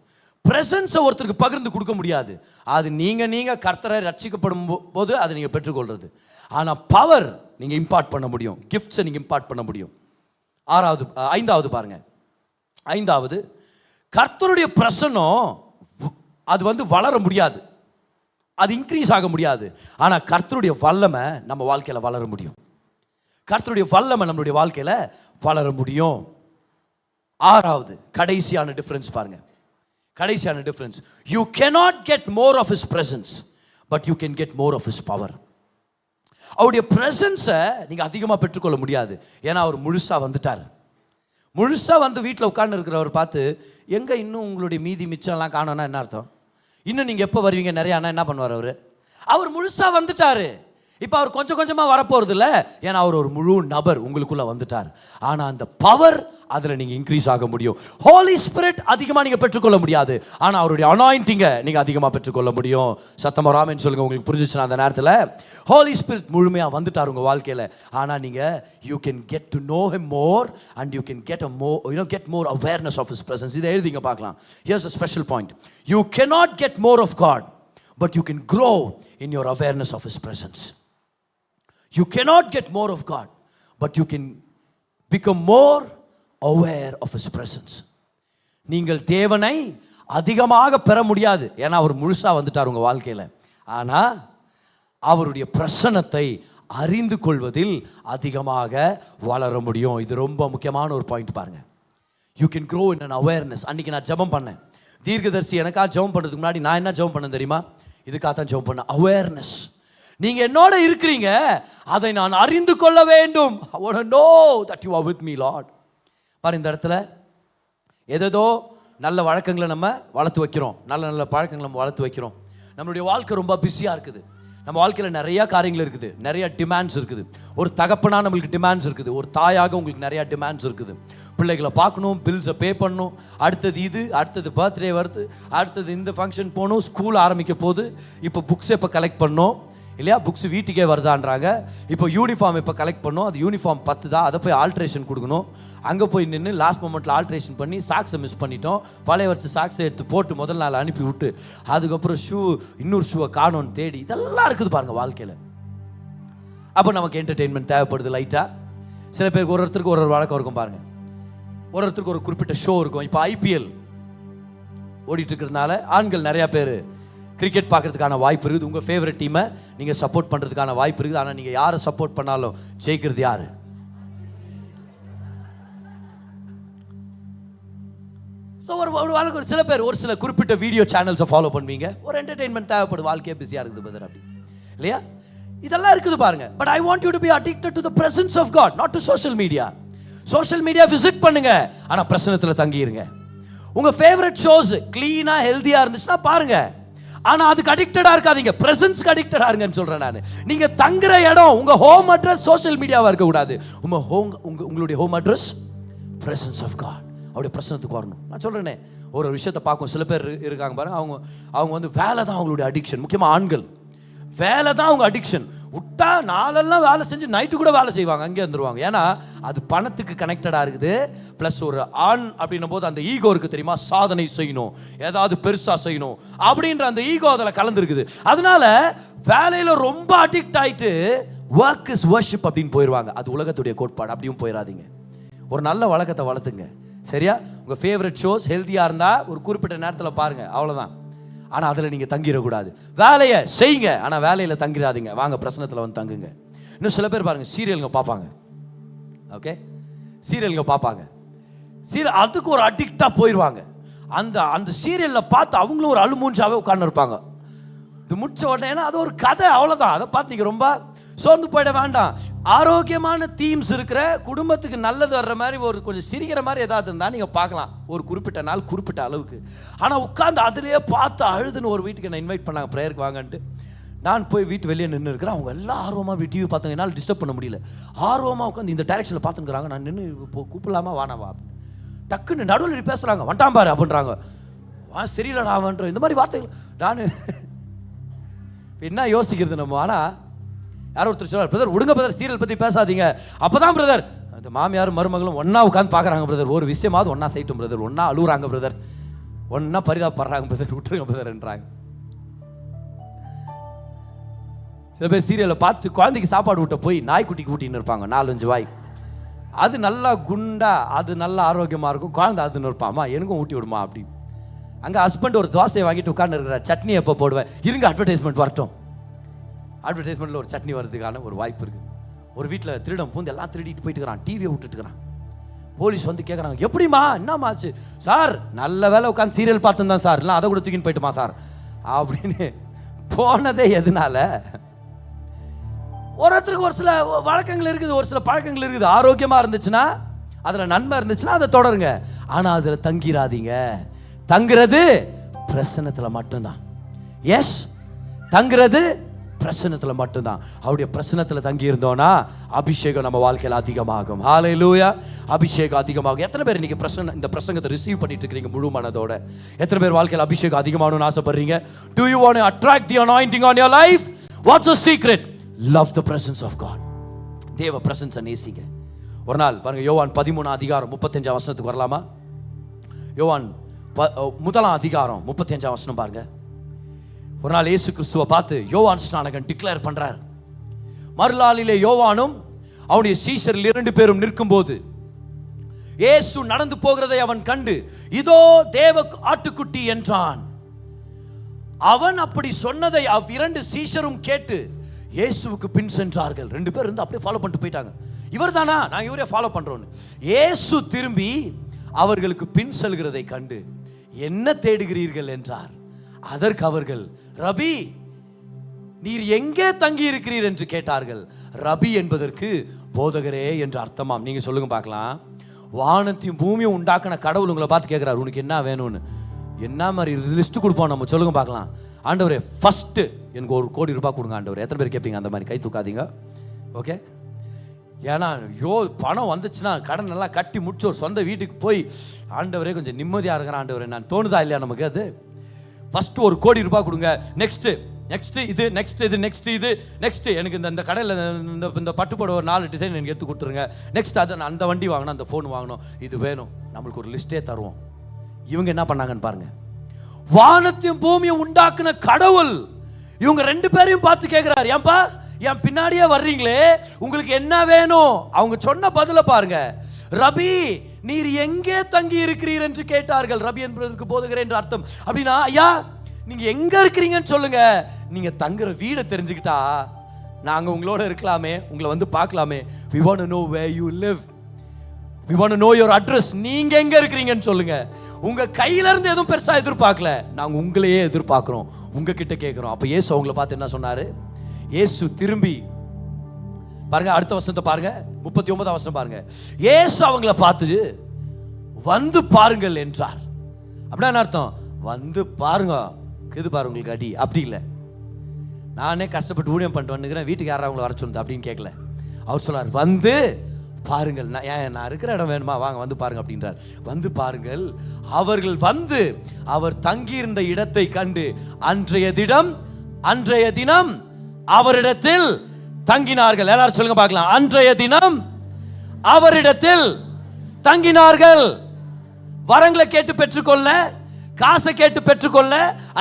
Presence ஒருத்தருக்கு பகிர்ந்து கொடுக்க முடியாது, அது நீங்க கர்த்தரை ரட்சிக்கப்படும் போது அதை நீங்க பெற்றுக்கொள்றது. ஆனா பவர் நீங்க இம்பார்ட் பண்ண முடியும், கிஃப்ட்ஸை நீங்க இம்பார்ட் பண்ண முடியும். ஐந்தாவது பாருங்க. கர்த்தருடைய பிரசன்னம் அது வந்து வளர முடியாது, அது இன்க்ரீஸ் ஆக முடியாது. ஆனால் கர்த்தருடைய வல்லமை நம்ம வாழ்க்கையில் வளர முடியும். கர்த்தருடைய வல்லமை நம்மளுடைய வாழ்க்கையில் வளர முடியும். ஆறாவது கடைசியான டிஃபரன்ஸ் பாருங்க. கடைசியான difference, you cannot get more of his presence but you can get more of his power. அவருடைய பிரசன்ஸை நீங்கள் அதிகமாக பெற்றுக்கொள்ள முடியாது. ஏன்னா அவர் முழுசாக வந்துட்டார். முழுசாக வந்து வீட்டில் உட்கார்ந்து இருக்கிறவர் பார்த்து எங்கே இன்னும் உங்களுடைய மீதி மிச்சம்லாம் காணோன்னா என்ன அர்த்தம்? இன்னும் நீங்கள் எப்போ வருவீங்க நிறையானா என்ன பண்ணுவார்? அவர் முழுசாக வந்துட்டார். இப்போ அவர் கொஞ்சம் கொஞ்சமாக வரப்போகிறது இல்லை. ஏன்னா அவர் ஒரு முழு நபர் உங்களுக்குள்ளே வந்துட்டார். ஆனால் அந்த பவர் அதில் நீங்கள் இன்க்ரீஸ் ஆக முடியும். ஹோலி ஸ்பிரிட் அதிகமாக நீங்கள் பெற்றுக்கொள்ள முடியாது. ஆனால் அவருடைய அனாயிண்டிங்கை நீங்கள் அதிகமாக பெற்றுக்கொள்ள முடியும். சத்தமாக ராமன் சொல்லுங்கள். உங்களுக்கு புரிஞ்சிச்சுன்னா அந்த நேரத்தில் ஹோலி ஸ்பிரிட் முழுமையாக வந்துட்டார் உங்கள் வாழ்க்கையில். ஆனால் நீங்கள் you can get to know him more and you can get more awareness of his presence. இதை எழுதிங்க பார்க்கலாம். Here's a special point. You cannot get more of God but you can grow in your awareness of his presence. You cannot get more of God, but you can become more aware of his presence. நீங்கள் தேவனை அதிகமாக பெற முடியாது. ஏன்னா அவர் முழுசா வந்துட்டார் உங்க வாழ்க்கையில். ஆனால் அவருடைய பிரசன்னத்தை அறிந்து கொள்வதில் அதிகமாக வளர முடியும். இது ரொம்ப முக்கியமான ஒரு பாயிண்ட் பாருங்க. You can grow in an awareness. அன்னைக்கு நான் ஜெபம் பண்ணேன். தீர்க்கதரிசி எனக்காக ஜெபம் பண்ணுறதுக்கு முன்னாடி நான் என்ன ஜெபம் பண்ணேன் தெரியுமா? இதுக்காக தான் ஜெபம் பண்ணேன். அவேர்னஸ். நீங்க என்னோட இருக்கிறீங்க, அதை நான் அறிந்து கொள்ள வேண்டும். I want to know that you are with me, Lord. பாரு, இந்த இடத்துல ஏதோ நல்ல வழக்கங்களை நம்ம வளர்த்து வைக்கிறோம். நல்ல நல்ல பழக்கங்களை நம்ம வளர்த்து வைக்கிறோம். நம்மளுடைய வாழ்க்கை ரொம்ப பிஸியாக இருக்குது. நம்ம வாழ்க்கையில் நிறைய காரியங்கள் இருக்குது, நிறைய டிமாண்ட்ஸ் இருக்குது. ஒரு தகப்பனா நம்மளுக்கு டிமாண்ட்ஸ் இருக்குது. ஒரு தாயாக உங்களுக்கு நிறையா டிமாண்ட்ஸ் இருக்குது. பிள்ளைகளை பார்க்கணும், பில்ஸை பே பண்ணணும், அடுத்தது இது, அடுத்தது பர்த்டே வருது, அடுத்தது இந்த ஃபங்க்ஷன் போகணும், ஸ்கூல் ஆரம்பிக்க போகுது, இப்போ புக்ஸ் எப்போ கலெக்ட் பண்ணணும் இல்லையா, புக்ஸ் வீட்டுக்கே வருதான்றாங்க. இப்போ யூனிஃபார்ம் இப்போ கலெக்ட் பண்ணோம், அது யூனிஃபார்ம் 10 தான், அதை போய் ஆல்ட்ரேஷன் கொடுக்கணும். அங்கே போய் நின்று லாஸ்ட் மொமெண்ட்டில் ஆல்ட்ரேஷன் பண்ணி சாக்ஸை மிஸ் பண்ணிட்டோம். பழைய வருஷம் சாக்ஸை எடுத்து போட்டு முதல் நாள் அனுப்பி விட்டு அதுக்கப்புறம் இன்னொரு ஷூவை காணோன்னு தேடி, இதெல்லாம் இருக்குது பாருங்கள் வாழ்க்கையில். அப்போ நமக்கு என்டர்டெயின்மெண்ட் தேவைப்படுது லைட்டாக. சில பேருக்கு ஒருத்தருக்கு ஒரு வழக்கம் இருக்கும் பாருங்கள். ஒருத்தருக்கு ஒரு குறிப்பிட்ட ஷோ இருக்கும். இப்போ ஐபிஎல் ஓடிட்டு இருக்கிறதுனால ஆண்கள் நிறையா பேர் கிரிக்கெட் பார்க்கறதுக்கான வாய்ப்பு இருக்குது. உங்கள் ஃபேவரட் டீமை நீங்கள் சப்போர்ட் பண்ணுறதுக்கான வாய்ப்பு இருக்குது. ஆனால் நீங்கள் யாரை சப்போர்ட் பண்ணாலும் ஜெயிக்கிறது யார்? ஸோ ஒரு சில பேர் ஒரு சில குறிப்பிட்ட வீடியோ சேனல்ஸை ஃபாலோ பண்ணுவீங்க. ஒரு என்டர்டெயின்மெண்ட் தேவைப்படுது, வாழ்க்கையே பிஸியாக இருக்குது பதர் அப்படி இல்லையா? இதெல்லாம் இருக்குது பாருங்க. But I want you to be addicted to the presence of God, not to social media. Social media visit பண்ணுங்க, ஆனால் பிரசன்னத்தில் தங்கிடுங்க. உங்கள் ஃபேவரட் ஷோஸ் க்ளீனாக ஹெல்த்தியாக இருந்துச்சுன்னா பாருங்க. ஆனால் அதுக்கு அடிக்டடாக இருக்காதீங்க, பிரசன்ஸ்க்கு அடிக்டடாக இருங்கன்னு சொல்கிறேன் நான். நீங்கள் தங்குற இடம், உங்கள் ஹோம் அட்ரஸ் சோஷியல் மீடியாவாக இருக்கக்கூடாது. உங்களுடைய home address presence of God, அவருடைய பிரசனத்துக்கு வரணும். நான் சொல்கிறேனே, ஒரு விஷயத்தை பார்க்கும். சில பேர் இருக்காங்க பாருங்க, அவங்க வந்து வேலை தான் அவங்களுடைய அடிக்ஷன். முக்கியமாக ஆண்கள், வேலை தான் அவங்க அடிக்ஷன். விட்டா நாளெல்லாம் வேலை செஞ்சு நைட்டு கூட வேலை செய்வாங்க, அங்கே வந்துடுவாங்க. ஏன்னா அது பணத்துக்கு கனெக்டடாக இருக்குது. ப்ளஸ் ஒரு ஆண் அப்படின்னும் போது அந்த ஈகோ இருக்குது தெரியுமா, சாதனை செய்யணும், ஏதாவது பெருசாக செய்யணும் அப்படின்ற அந்த ஈகோ அதில் கலந்துருக்குது. அதனால வேலையில் ரொம்ப அடிக்ட் ஆகிட்டு ஒர்க் இஸ் வர்ஷிப் அப்படின்னு போயிடுவாங்க. அது உலகத்துடைய கோட்பாடு. அப்படியும் போயிடாதீங்க. ஒரு நல்ல வழக்கத்தை வளர்த்துங்க, சரியா? உங்கள் ஃபேவரட் ஷோஸ் ஹெல்த்தியாக இருந்தால் ஒரு குறிப்பிட்ட நேரத்தில் பாருங்கள், அவ்வளோதான். ஆனால் அதில் நீங்கள் தங்கிடக்கூடாது. வேலையை செய்யுங்க, ஆனால் வேலையில் தங்கிடாதீங்க. வாங்க பிரசனத்தில் வந்து தங்குங்க. இன்னும் சில பேர் பாருங்கள், சீரியலுங்க பார்ப்பாங்க. ஓகே, சீரியலுங்க பார்ப்பாங்க. சீரியல் அதுக்கு ஒரு அடிக்டாக போயிடுவாங்க. அந்த சீரியலில் பார்த்து அவங்களும் ஒரு அழுமூஞ்சாவே உட்கார்ந்து இருப்பாங்க. இது முடிச்ச உடனே, ஏன்னா அது ஒரு கதை, அவ்வளோதான். அதை பார்த்து நீங்கள் ரொம்ப சோர்ந்து போயிட வேண்டாம். ஆரோக்கியமான தீம்ஸ் இருக்கிற, குடும்பத்துக்கு நல்லது வர்ற மாதிரி, ஒரு கொஞ்சம் சிரிக்கிற மாதிரி ஏதாவது இருந்தால் நீங்கள் பார்க்கலாம், ஒரு குறிப்பிட்ட நாள் குறிப்பிட்ட அளவுக்கு. ஆனால் உட்காந்து அதிலேயே பார்த்து அழுதுன்னு ஒரு வீட்டுக்கு என்ன இன்வைட் பண்ணாங்க, ப்ரேயருக்கு வாங்கன்ட்டு. நான் போய் வீட்டு வெளியே நின்று இருக்கிறேன். அவங்க எல்லாம் ஆர்வமாக டிவி பார்த்தாங்க. என்னால் டிஸ்டர்ப் பண்ண முடியல. ஆர்வமாக உட்காந்து இந்த டைரெக்ஷனில் பார்த்துக்கிறாங்க. நான் நின்று கூப்பிடலாமா வானாவா அப்படின்னு டக்குன்னு நடுவில் பேசுகிறாங்க. வண்டாம் பாரு அப்படின்றாங்க. சரியில்லடா அவன்ற இந்த மாதிரி வார்த்தைகள். நான் என்ன யோசிக்கிறது நம்ம? ஆனால் யாரோ ஒருத்தர் சொல்றார், பிரதர் விடுங்க பிரதர், சீரியல் பற்றி பேசாதீங்க. அப்போ தான் பிரதர் அந்த மாமியாரும் மருமகளும் ஒன்றா உட்காந்து பார்க்குறாங்க பிரதர். ஒரு விஷயமாவது ஒன்றா செய்யட்டும் பிரதர், ஒன்றா அழுகுறாங்க பிரதர், ஒன்றா பரிதாபப்படுறாங்க பிரதர், விட்டுருங்க பிரதர்ன்றாங்க. சில பேர் சீரியலை பார்த்து குழந்தைக்கு சாப்பாடு விட்ட போய் நாய்க்குட்டிக்கு ஊட்டின்னு இருப்பாங்க, 4-5 வாய். அது நல்லா குண்டா, அது நல்லா ஆரோக்கியமாக இருக்கும். குழந்தை அதுன்னு இருப்பாம்மா, எனக்கும் ஊட்டி விடுமா அப்படின்னு. அங்கே ஹஸ்பண்ட் ஒரு தோசையை வாங்கிட்டு உட்கார்ந்து இருக்கிறார். சட்னி எப்போ போடுவேன், இருங்க அட்வர்டைஸ்மெண்ட் வரட்டும். அட்வர்டைஸ்மெண்ட்டில் ஒரு சட்னி வர்றதுக்கான ஒரு வாய்ப்பு இருக்குது. ஒரு வீட்டில் திருடம் பூந்து எல்லாம் திருடிட்டு போயிட்டு இருக்கிறான், டிவியை விட்டுட்டுக்கிறான். போலீஸ் வந்து கேட்குறாங்க, எப்படிமா என்னமாச்சு? சார் நல்ல வேலை உட்காந்து சீரியல் பார்த்துருந்தான் சார், இல்லை அதை கூட தூக்கின்னு போயிட்டுமா சார் அப்படின்னு போனதே. எதனால? ஒருத்தருக்கு ஒரு சில வழக்கங்கள் இருக்குது, ஒரு சில பழக்கங்கள் இருக்குது. ஆரோக்கியமாக இருந்துச்சுன்னா, அதில் நன்மை இருந்துச்சுன்னா அதை தொடருங்க. ஆனால் அதில் தங்கிராதீங்க. தங்குறது பிரசன்னத்தில் மட்டும்தான். எஸ், தங்குறது பிரசன்னத்தில் மட்டும்தான். அவருடைய பிரசன்னத்தில் தங்கி இருந்தோம்னா அபிஷேகம் நம்ம வாழ்க்கையில் அதிகமாகும். ஹல்லேலூயா. அபிஷேகம் அதிகமாகும். எத்தனை பேர் இன்னைக்கு இந்த பிரசங்கத்தை ரிசீவ் பண்ணிட்டு இருக்கிறீங்க முழு மனதோட? எத்தனை பேர் வாழ்க்கையில் அபிஷேகம் அதிகமாகணும்னு ஆசைப்படுறீங்க? Do you want to attract the anointing on your life? What's the secret? Love the presence of God. தேவ பிரசன்ஸை நேசிங்க. ஒரு நாள் பாருங்க, யோவான் 13:35 வரலாமா? யோவான் 1 பாருங்க. ஒரு நாள் இயேசு கிறிஸ்துவை பார்த்து யோவான் ஸ்நானகன் டிக்ளேர் பண்றார். மறுநாளிலே யோவானும் அவனுடைய சீஷரில் 2 பேரும் நிற்கும்போது இயேசு நடந்து போகிறதை அவன் கண்டு, இதோ தேவ ஆட்டுக்குட்டி என்றான். அவன் அப்படி சொன்னதை 2 சீஷரும் கேட்டு இயேசுவுக்கு பின் சென்றார்கள். 2 பேர் இருந்து அப்படியே ஃபாலோ பண்ணிட்டு போயிட்டாங்க. இவர் தானா, நான் இவரே ஃபாலோ பண்றோன்னு. இயேசு திரும்பி அவர்களுக்கு பின் செல்கிறதை கண்டு, என்ன தேடுகிறீர்கள் என்றார். அதற்கு அவர்கள், ரபி நீர் எங்கே தங்கி இருக்கிறீர் என்று கேட்டார்கள். ரபி என்பதற்கு போதகரே என்று அர்த்தமாம். நீங்க சொல்லுங்க பார்க்கலாம். வானத்தையும் பூமியும் உண்டாக்கின கடவுள் உங்களை பார்த்து கேட்கிறார், உனக்கு என்ன வேணும்னு. என்ன மாதிரி லிஸ்ட் கொடுப்போம் நம்ம, சொல்லுங்க பார்க்கலாம். ஆண்டவரே ஃபர்ஸ்ட் எனக்கு ₹1 கோடி கொடுங்க ஆண்டவரே. எத்தனை பேர் கேட்பீங்க அந்த மாதிரி? கை தூக்காதீங்க. ஓகே. ஏன்னா பணம் வந்துச்சுன்னா கடன் நல்லா கட்டி முடிச்சு ஒரு சொந்த வீட்டுக்கு போய் ஆண்டவரே கொஞ்சம் நிம்மதியாக இருக்கிற ஆண்டவரே நான் தோணுதா இல்லையா நமக்கு? அது ஃபர்ஸ்ட் ₹1 கோடி கொடுங்க. நெக்ஸ்ட் இது, நெக்ஸ்ட் இது, நெக்ஸ்ட் இது, நெக்ஸ்ட் எனக்கு இந்த கடையில் இந்த பட்டுப்பட ஒரு 4 டிசைன் எனக்கு எடுத்து கொடுத்துருங்க. நெக்ஸ்ட் அதை அந்த வண்டி வாங்கணும், அந்த ஃபோன் வாங்கணும், இது வேணும். நம்மளுக்கு ஒரு லிஸ்ட்டே தருவோம். இவங்க என்ன பண்ணாங்கன்னு பாருங்க. வானத்தையும் பூமியும் உண்டாக்குன கடவுள் இவங்க 2 பேரையும் பார்த்து கேட்கிறார், ஏன்பா என் பின்னாடியே வர்றீங்களே, உங்களுக்கு என்ன வேணும்? அவங்க சொன்ன பதில பாருங்க. ரபி நீர் எங்கே தங்கி இருக்கிறீர் என்று கேட்டார்கள். ரபி என்பதற்கு போதகரே என்று அர்த்தம். அப்படின்னா ஐயா நீங்க எங்க இருக்கிறீங்கன்னு சொல்லுங்க. நீங்க தங்குற வீடை தெரிஞ்சுக்கிட்டா நாங்க உங்களோட இருக்கலாமே, உங்களை வந்து பார்க்கலாமே. We want to know where you live. We want to know your address. நீங்க எங்க இருக்கிறீங்கன்னு சொல்லுங்க. உங்க கையில இருந்து எதுவும் பெருசா எதிர்பார்க்கல, நாங்க உங்களையே எதிர்பார்க்கிறோம், உங்ககிட்ட கேட்கிறோம். அப்ப இயேசு அவங்களை பார்த்து என்ன சொன்னாரு? இயேசு திரும்பி பாருங்க, அடுத்த வசனத்தை பாருங்க, 39 பாருங்க. இயேசு அவங்கள பார்த்து வந்து பாருங்கள் என்றார். அப்படின்னா என்ன அர்த்தம்? வந்து பாருங்க, இது பாருங்க உங்களுக்கு அடி அப்படி இல்லை. நானே கஷ்டப்பட்டு ஊழியம் பண்ணிட்டு வந்துக்கிறேன், வீட்டுக்கு யாராவது அவங்களை வர சொன்னது அப்படின்னு கேட்கல. அவர் சொல்லார், வந்து பாருங்கள். நான் இருக்கிற இடம் வேணுமா, வாங்க வந்து பாருங்க அப்படின்றார். வந்து பாருங்கள். அவர்கள் வந்து அவர் தங்கியிருந்த இடத்தை கண்டு அன்றைய தினம் அவரிடத்தில் தங்கினார்கள். எல்லாரும் சொல்லுங்க பார்க்கலாம். அன்றைய தினம் அவரிடத்தில் தங்கினார்கள். வரங்களை கேட்டு பெற்றுக்கொள்ள, காசை கேட்டு பெற்றுக்கொள்ள.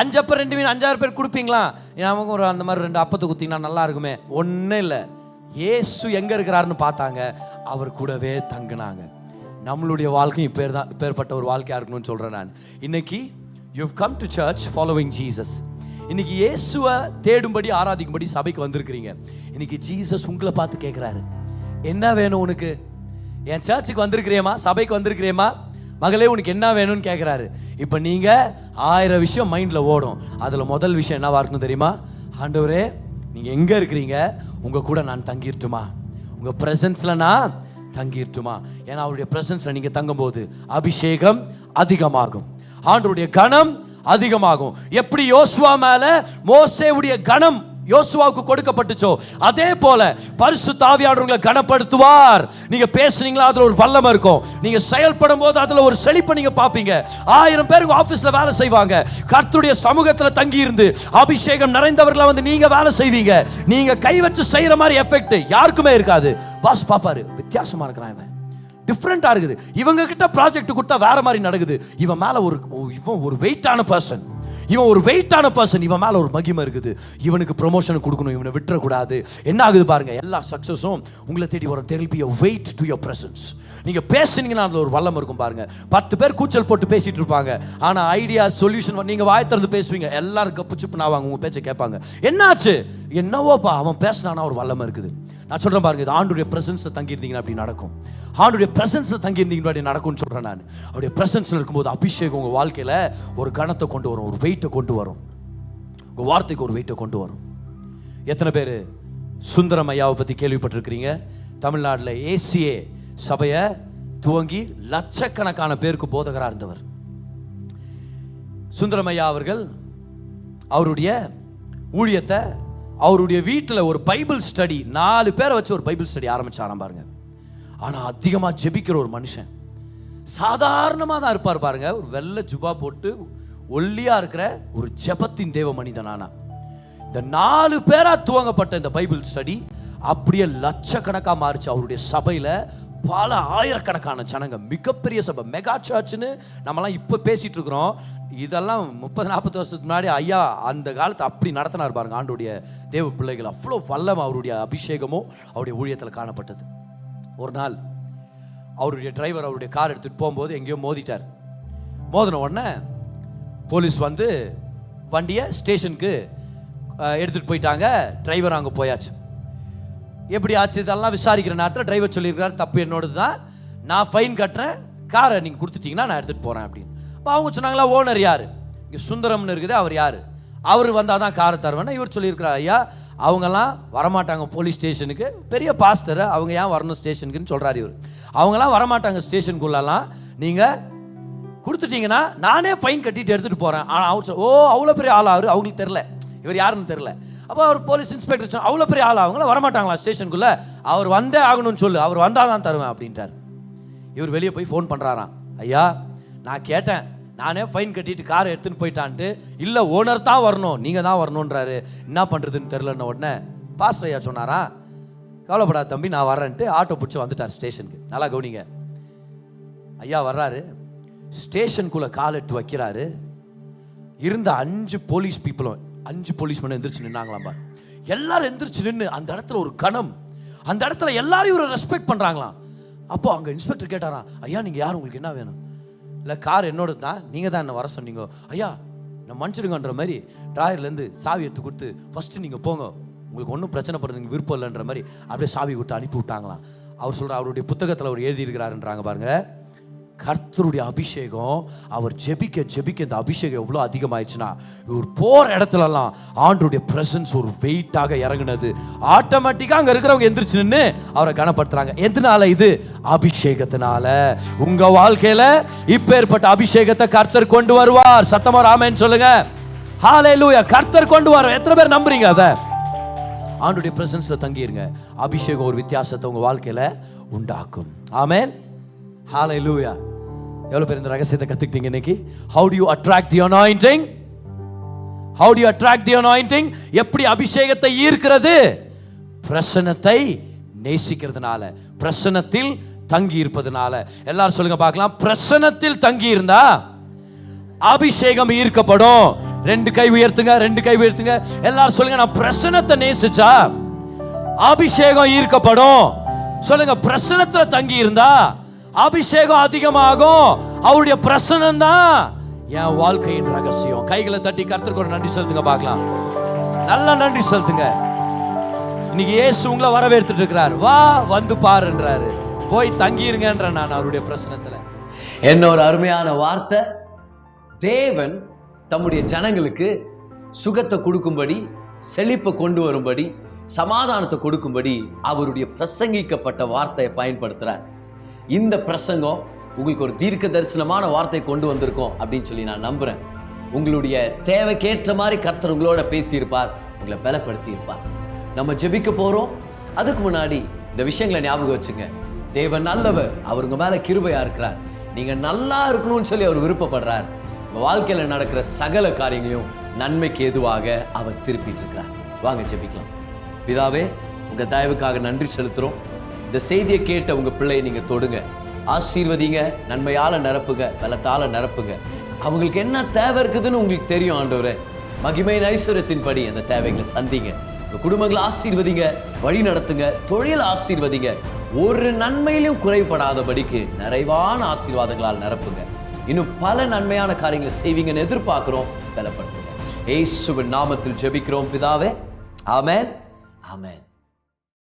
5 அப்பம் 2 மீன் 5000 பேர் கொடுப்பீங்களா? நமக்கு ஒரு அந்த மாதிரி 2 அப்பத்தை குத்திங்கன்னா நல்லா இருக்குமே. ஒன்றும் இல்லை. இயேசு எங்க இருக்கிறாருன்னு பார்த்தாங்க, அவர் கூடவே தங்கினாங்க. நம்மளுடைய வாழ்க்கையும் இப்பேற்பட்ட ஒரு வாழ்க்கையா இருக்கணும்னு சொல்றேன் நான். இன்னைக்கு you have come to church following Jesus. இன்னைக்கு இயேசுவை தேடும்படி ஆராதிக்கும்படி சபைக்கு வந்திருக்கிறீங்க. இன்னைக்கு ஜீசஸ் உங்களை பார்த்து கேட்கிறாரு, என்ன வேணும் உனக்கு? என் சர்ச்சுக்கு வந்திருக்கிறேமா, சபைக்கு வந்திருக்கிறேமா, மகளே உனக்கு என்ன வேணும்னு கேட்கிறாரு. இப்போ நீங்க 1000 விஷயம் மைண்ட்ல ஓடும். அதுல முதல் விஷயம் என்னவா இருக்கணும் தெரியுமா? ஆண்டவரே நீங்க எங்க இருக்கிறீங்க, உங்க கூட நான் தங்கிட்டுமா, உங்க பிரசன்ஸ்ல நான் தங்கிட்டுமா. ஏன்னா அவருடைய பிரசன்ஸ்ல நீங்க தங்கும்போது அபிஷேகம் அதிகமாகும், ஆண்டவருடைய கனம் அதிகமாகும். எப்படி யோசுவா மேல மோசேவுடைய கனம் யோசுவாவுக்கு கொடுக்கப்பட்டுச்சோ, அதே போல பரிசுத்த ஆவியானவர் உங்களை கனப்படுத்துவார். நீங்க பேசுனீங்களா அதுல ஒரு வல்லமை இருக்கும். நீங்க செயல்படும் போது அதுல ஒரு செழிப்பை நீங்க பாப்பீங்க. 1000 பேருக்கு ஆபீஸ்ல வேலை செய்வாங்க. கர்த்தருடைய சமூகத்துல தங்கி இருந்து அபிஷேகம் நிறைந்தவர்களா வந்து நீங்க வேலை செய்வீங்க. நீங்க கை வச்சு செய்யற மாதிரி எஃபெக்ட் யாருக்குமே இருக்காது. பாஸ் பாப்பாரு, வித்தியாசமா இருக்கிறான், இவன் டிஃப்ரெண்டா இருக்குது, இவங்க கிட்ட ப்ராஜெக்ட் கொடுத்தா வேற மாதிரி நடக்குது, இவன் மேல இவன் ஒரு வெயிட்டான பர்சன், இவன் மேல ஒரு மகிமை இருக்குது, இவனுக்கு ப்ரொமோஷன் கொடுக்கணும், இவனை விட்டுறக்கூடாது. என்ன ஆகுது பாருங்க, எல்லா சக்சஸும் உங்களை தேடி வரும். There will be a weight to your presence. நீங்க பேசுனீங்கன்னா அதுல ஒரு வல்லம் இருக்கும் பாருங்க. 10 பேர் கூச்சல் போட்டு பேசிட்டு இருப்பாங்க, ஆனா ஐடியா சொல்யூஷன் நீங்க வாய் திறந்து பேசுவீங்க, எல்லாரும் கப்பு சுப்புன்னு ஆவாங்க, உங்க பேச்சை கேட்பாங்க. என்னாச்சு? என்னவோப்பா அவன் பேசினானா ஒரு வல்லம் இருக்குது. நான் சொல்றேன் பாருங்க, இது ஆண்டுடைய பிரசன்ஸ்ல தங்கி இருந்தீங்கன்னா அப்படி நடக்கும். ஆண்டுடைய பிரசன்ஸ்ல தங்கி இருந்தீங்கன்னா அப்படி நடக்கும்னு சொல்றேன் நான். அவருடைய பிரசன்ஸ்ல இருக்கும்போது அபிஷேகம் உங்க வாழ்க்கையில ஒரு கணத்தை கொண்டு வரும், ஒரு வெயிட்டை கொண்டு வரும், உங்க வார்த்தைக்கு ஒரு வெயிட்டை கொண்டு வரும். எத்தனை பேர் சுந்தரம் ஐயாவை பத்தி கேள்விப்பட்டிருக்கிறீங்க? தமிழ்நாட்டில் ஏசிஏ சபையை துவங்கி லட்சக்கணக்கான பேருக்கு போதகராக இருந்தவர் சுந்தரம் ஐயா அவர்கள். அவருடைய ஊழியத்தை அவருடைய வீட்டில் ஒரு பைபிள் ஸ்டடி, 4 பேரை வச்சு ஒரு பைபிள் ஸ்டடி ஆரம்பிச்சாராம் பாருங்க. ஆனால் அதிகமாக ஜெபிக்கிற ஒரு மனுஷன், சாதாரணமாக தான் இருப்பார் பாருங்க, ஒரு வெள்ளை ஜுபா போட்டு ஒல்லியா இருக்கிற ஒரு ஜெபத்தின் தேவ மனிதனானா. இந்த 4 பேரா துவங்கப்பட்ட இந்த பைபிள் ஸ்டடி அப்படியே லட்சக்கணக்காக மாறிச்சு. அவருடைய சபையில் பல ஆயிரக்கணக்கான ஜனங்க, மிகப்பெரிய சபை, மெகா சர்ச்னு நம்மலாம் இப்போ பேசிட்டு இருக்கிறோம். இதெல்லாம் 30-40 வருஷத்துக்கு முன்னாடி ஐயா அந்த காலத்தை அப்படி நடத்தினார் பாருங்க. ஆண்டுடைய தேவ பிள்ளைகள் அவ்வளோ வல்லம் அவருடைய அபிஷேகமும் அவருடைய ஊழியத்தில் காணப்பட்டது. ஒரு நாள் அவருடைய டிரைவர் அவருடைய கார் எடுத்துகிட்டு போகும்போது எங்கேயோ மோதிட்டார். மோதின உடனே போலீஸ் வந்து வண்டியை ஸ்டேஷனுக்கு எடுத்துகிட்டு போயிட்டாங்க. டிரைவர் அங்கே போயாச்சு. எப்படி ஆச்சு இதெல்லாம் விசாரிக்கிற நேரத்தில் டிரைவர் சொல்லியிருக்காரு, தப்பு என்னோடது தான், நான் ஃபைன் கட்டுறேன், காரை நீங்கள் கொடுத்துட்டீங்கன்னா நான் எடுத்துகிட்டு போகிறேன் அப்படின்னு. அப்போ அவங்க சொன்னாங்களா, ஓனர் யார்? இங்கே சுந்தரம்னு இருக்குது, அவர் யார்? அவர் வந்தால் தான் காரை தருவேன்னா இவர் சொல்லியிருக்கிறார், ஐயா அவங்கெல்லாம் வரமாட்டாங்க போலீஸ் ஸ்டேஷனுக்கு, பெரிய பாஸ்டர், அவங்க ஏன் வரணும் ஸ்டேஷனுக்குன்னு சொல்கிறார் இவர். அவங்களாம் வரமாட்டாங்க ஸ்டேஷனுக்குள்ளலாம், நீங்கள் கொடுத்துட்டீங்கன்னா நானே ஃபைன் கட்டிட்டு எடுத்துகிட்டு போகிறேன். ஆனால் அவர் ஓ அவ்வளோ பெரிய ஆள், அவங்களுக்கு தெரில இவர் யாருன்னு தெரில. அப்போ அவர் போலீஸ் இன்ஸ்பெக்டர் சொன்ன, அவ்வளோ பெரிய ஆள் அவங்கள வரமாட்டாங்களா ஸ்டேஷனுக்குள்ளே, அவர் வந்தே ஆகணும்னு சொல்லு, அவர் வந்தால் தான் தருவேன் அப்படின்ட்டார். இவர் வெளியே போய் ஃபோன் பண்ணுறாராம், ஐயா நான் கேட்டேன், நானே ஃபைன் கட்டிட்டு காரை எடுத்துன்னு போயிட்டான்ட்டு, இல்லை ஓனர் தான் வரணும், நீங்கள் தான் வரணுன்றாரு, என்ன பண்ணுறதுன்னு தெரிலன்னு. உடனே பாஸ்டர் ஐயா சொன்னாரா, கவலைப்படாத தம்பி நான் வரேன்ட்டு ஆட்டோ பிடிச்சி வந்துட்டார் ஸ்டேஷனுக்கு. நல்லா கவனிங்க, ஐயா வர்றாரு, ஸ்டேஷனுக்குள்ளே கால் எடுத்து வைக்கிறாரு. இருந்த 5 போலீஸ் பீப்புளும் 5 போலீஸ்மேன் எந்திரிச்சு நின்னாங்களாம் பாரு. எல்லாரும் எந்திரிச்சு நின்று அந்த இடத்துல ஒரு கணம், அந்த இடத்துல எல்லாரும் இவரை ரெஸ்பெக்ட் பண்ணுறாங்களாம். அப்போ அங்கே இன்ஸ்பெக்டர் கேட்டாராம், ஐயா நீங்கள் யார், உங்களுக்கு என்ன வேணும்? இல்லை கார் என்னோட தான், நீங்கள் தான் என்ன வர சொன்னீங்க. ஐயா நான் மன்னிச்சிடுங்கன்ற மாதிரி டிராயர்லேருந்து சாவி எடுத்து கொடுத்து, ஃபஸ்ட்டு நீங்கள் போங்க, உங்களுக்கு ஒன்றும் பிரச்சனை படுறதுங்க விருப்பம் இல்லைன்ற மாதிரி அப்படியே சாவி கொடுத்து அனுப்பி விட்டாங்களாம். அவர் சொல்கிற அவருடைய புத்தகத்தில் அவர் எழுதியிருக்கிறாருன்றாங்க பாருங்க, கர்த்தருடைய அபிஷேகம் அவர் ஜெபிக்க ஜெபிக்க இந்த அபிஷேகம் எவ்வளோ அதிகமாயிடுச்சுன்னா, இவர் போகிற இடத்துலலாம் ஆண்டருடைய பிரசன்ஸ் ஒரு வெயிட்டாக இறங்குனது. ஆட்டோமேட்டிக்காக அங்கே இருக்கிறவங்க எந்திரிச்சு நின்று அவரை கனப்படுத்துறாங்க. எதனால? இது அபிஷேகத்தினால. உங்க வாழ்க்கையில இப்பேற்பட்ட அபிஷேகத்தை கர்த்தர் கொண்டு வருவார். சத்தமா ஆமென் சொல்லுங்க. ஹல்லேலூயா. கர்த்தர் கொண்டு வருவார். எத்தனை பேர் நம்புறீங்க அதை? ஆண்டருடைய பிரசன்ஸ்ல தங்கிருங்க. அபிஷேகம் ஒரு வித்தியாசத்தை உங்க வாழ்க்கையில உண்டாக்கும். ஆமென். ஹல்லேலூயா. எவ்வளவு பேர் இந்த ரகசியத்தை கத்துக்கிட்டீங்க இன்னைக்கு? How do you attract the anointing? How do you attract the anointing? எப்படி அபிஷேகத்தை ஈர்க்கிறது? பிரசன்னத்தை நேசிக்கிறதுனால, பிரசன்னத்தில் தங்கி இருப்பதனால. எல்லாரும் சொல்லுங்க பார்க்கலாம். பிரசன்னத்தில் தங்கி இருந்தா அபிஷேகம் ஈர்க்கப்படும். 2 கை உயர்த்துங்க, 2 கை உயர்த்துங்க. எல்லாரும் சொல்லுங்க, நான் பிரசன்னத்தை நேசிச்சா அபிஷேகம் ஈர்க்கப்படும். சொல்லுங்க, பிரசன்னத்துல தங்கி இருந்தா அபிஷேகம் அதிகமாகும். அவருடைய பிரசன்னம் தான் என் வாழ்க்கையின் ரகசியம். கைகளை தட்டி கர்த்தருக்கு ஒரு நன்றி செலுத்துங்க பார்க்கலாம். நல்லா நன்றி செலுத்துங்க. இன்னைக்கு இயேசு உங்களை வரவேற்றுட்டு இருக்கிறார். வா வந்து பாருன்றாரு. போய் தங்கிருங்கன்ற நான் அவருடைய பிரசன்னத்துல. என்ன ஒரு அருமையான வார்த்தை. தேவன் தம்முடைய ஜனங்களுக்கு சுகத்தை கொடுக்கும்படி, செழிப்பை கொண்டு வரும்படி, சமாதானத்தை கொடுக்கும்படி அவருடைய பிரசங்கிக்கப்பட்ட வார்த்தையை பயன்படுத்துறார். இந்த பிரசங்கம் உங்களுக்கு ஒரு தீர்க்க தரிசனமான வார்த்தை கொண்டு வந்திருக்கோம் அப்படின்னு சொல்லி நான் நம்புறேன். உங்களுடைய தேவைக்கேற்ற மாதிரி கர்த்தர் உங்களோட பேசியிருப்பார், உங்களை பலப்படுத்தி இருப்பார். நம்ம ஜெபிக்க போறோம். அதுக்கு முன்னாடி இந்த விஷயங்களை ஞாபகம் வச்சுங்க. தேவன் நல்லவர், அவர் உங்க மேல கிருபையா இருக்கிறார். நீங்க நல்லா இருக்கணும்னு சொல்லி அவர் விருப்பப்படுறார். உங்க வாழ்க்கையில நடக்கிற சகல காரியங்களையும் நன்மைக்கு எதுவாக அவர் திருப்பிட்டு இருக்கிறார். வாங்க ஜெபிக்கலாம். பிதாவே, உங்க தயவுக்காக நன்றி செலுத்துறோம். இந்த செய்தியை கேட்ட உங்க பிள்ளையை நீங்க தொடுங்க, ஆசீர்வதிங்க, நன்மையால நிரப்புங்க, பலத்தால நிரப்புங்க. அவங்களுக்கு என்ன தேவை இருக்குதுன்னு உங்களுக்கு தெரியும் ஆண்டவரே. மகிமையின் ஐஸ்வர்யத்தின்படி அந்த தேவைகளை சந்திங்க. உங்க குடும்பங்களை ஆசீர்வதிங்க, வழி நடத்துங்க, தொழில் ஆசீர்வதிங்க. ஒரு நன்மையிலும் குறைபடாதபடிக்கு நிறைவான ஆசீர்வாதங்களால் நிரப்புங்க. இன்னும் பல நன்மையான காரியங்களை செய்வீங்கன்னு எதிர்பார்க்கிறோம். பலப்படுத்துங்க. இயேசுவின் நாமத்தில் ஜெபிக்கிறோம் பிதாவே. ஆமென், ஆமென்.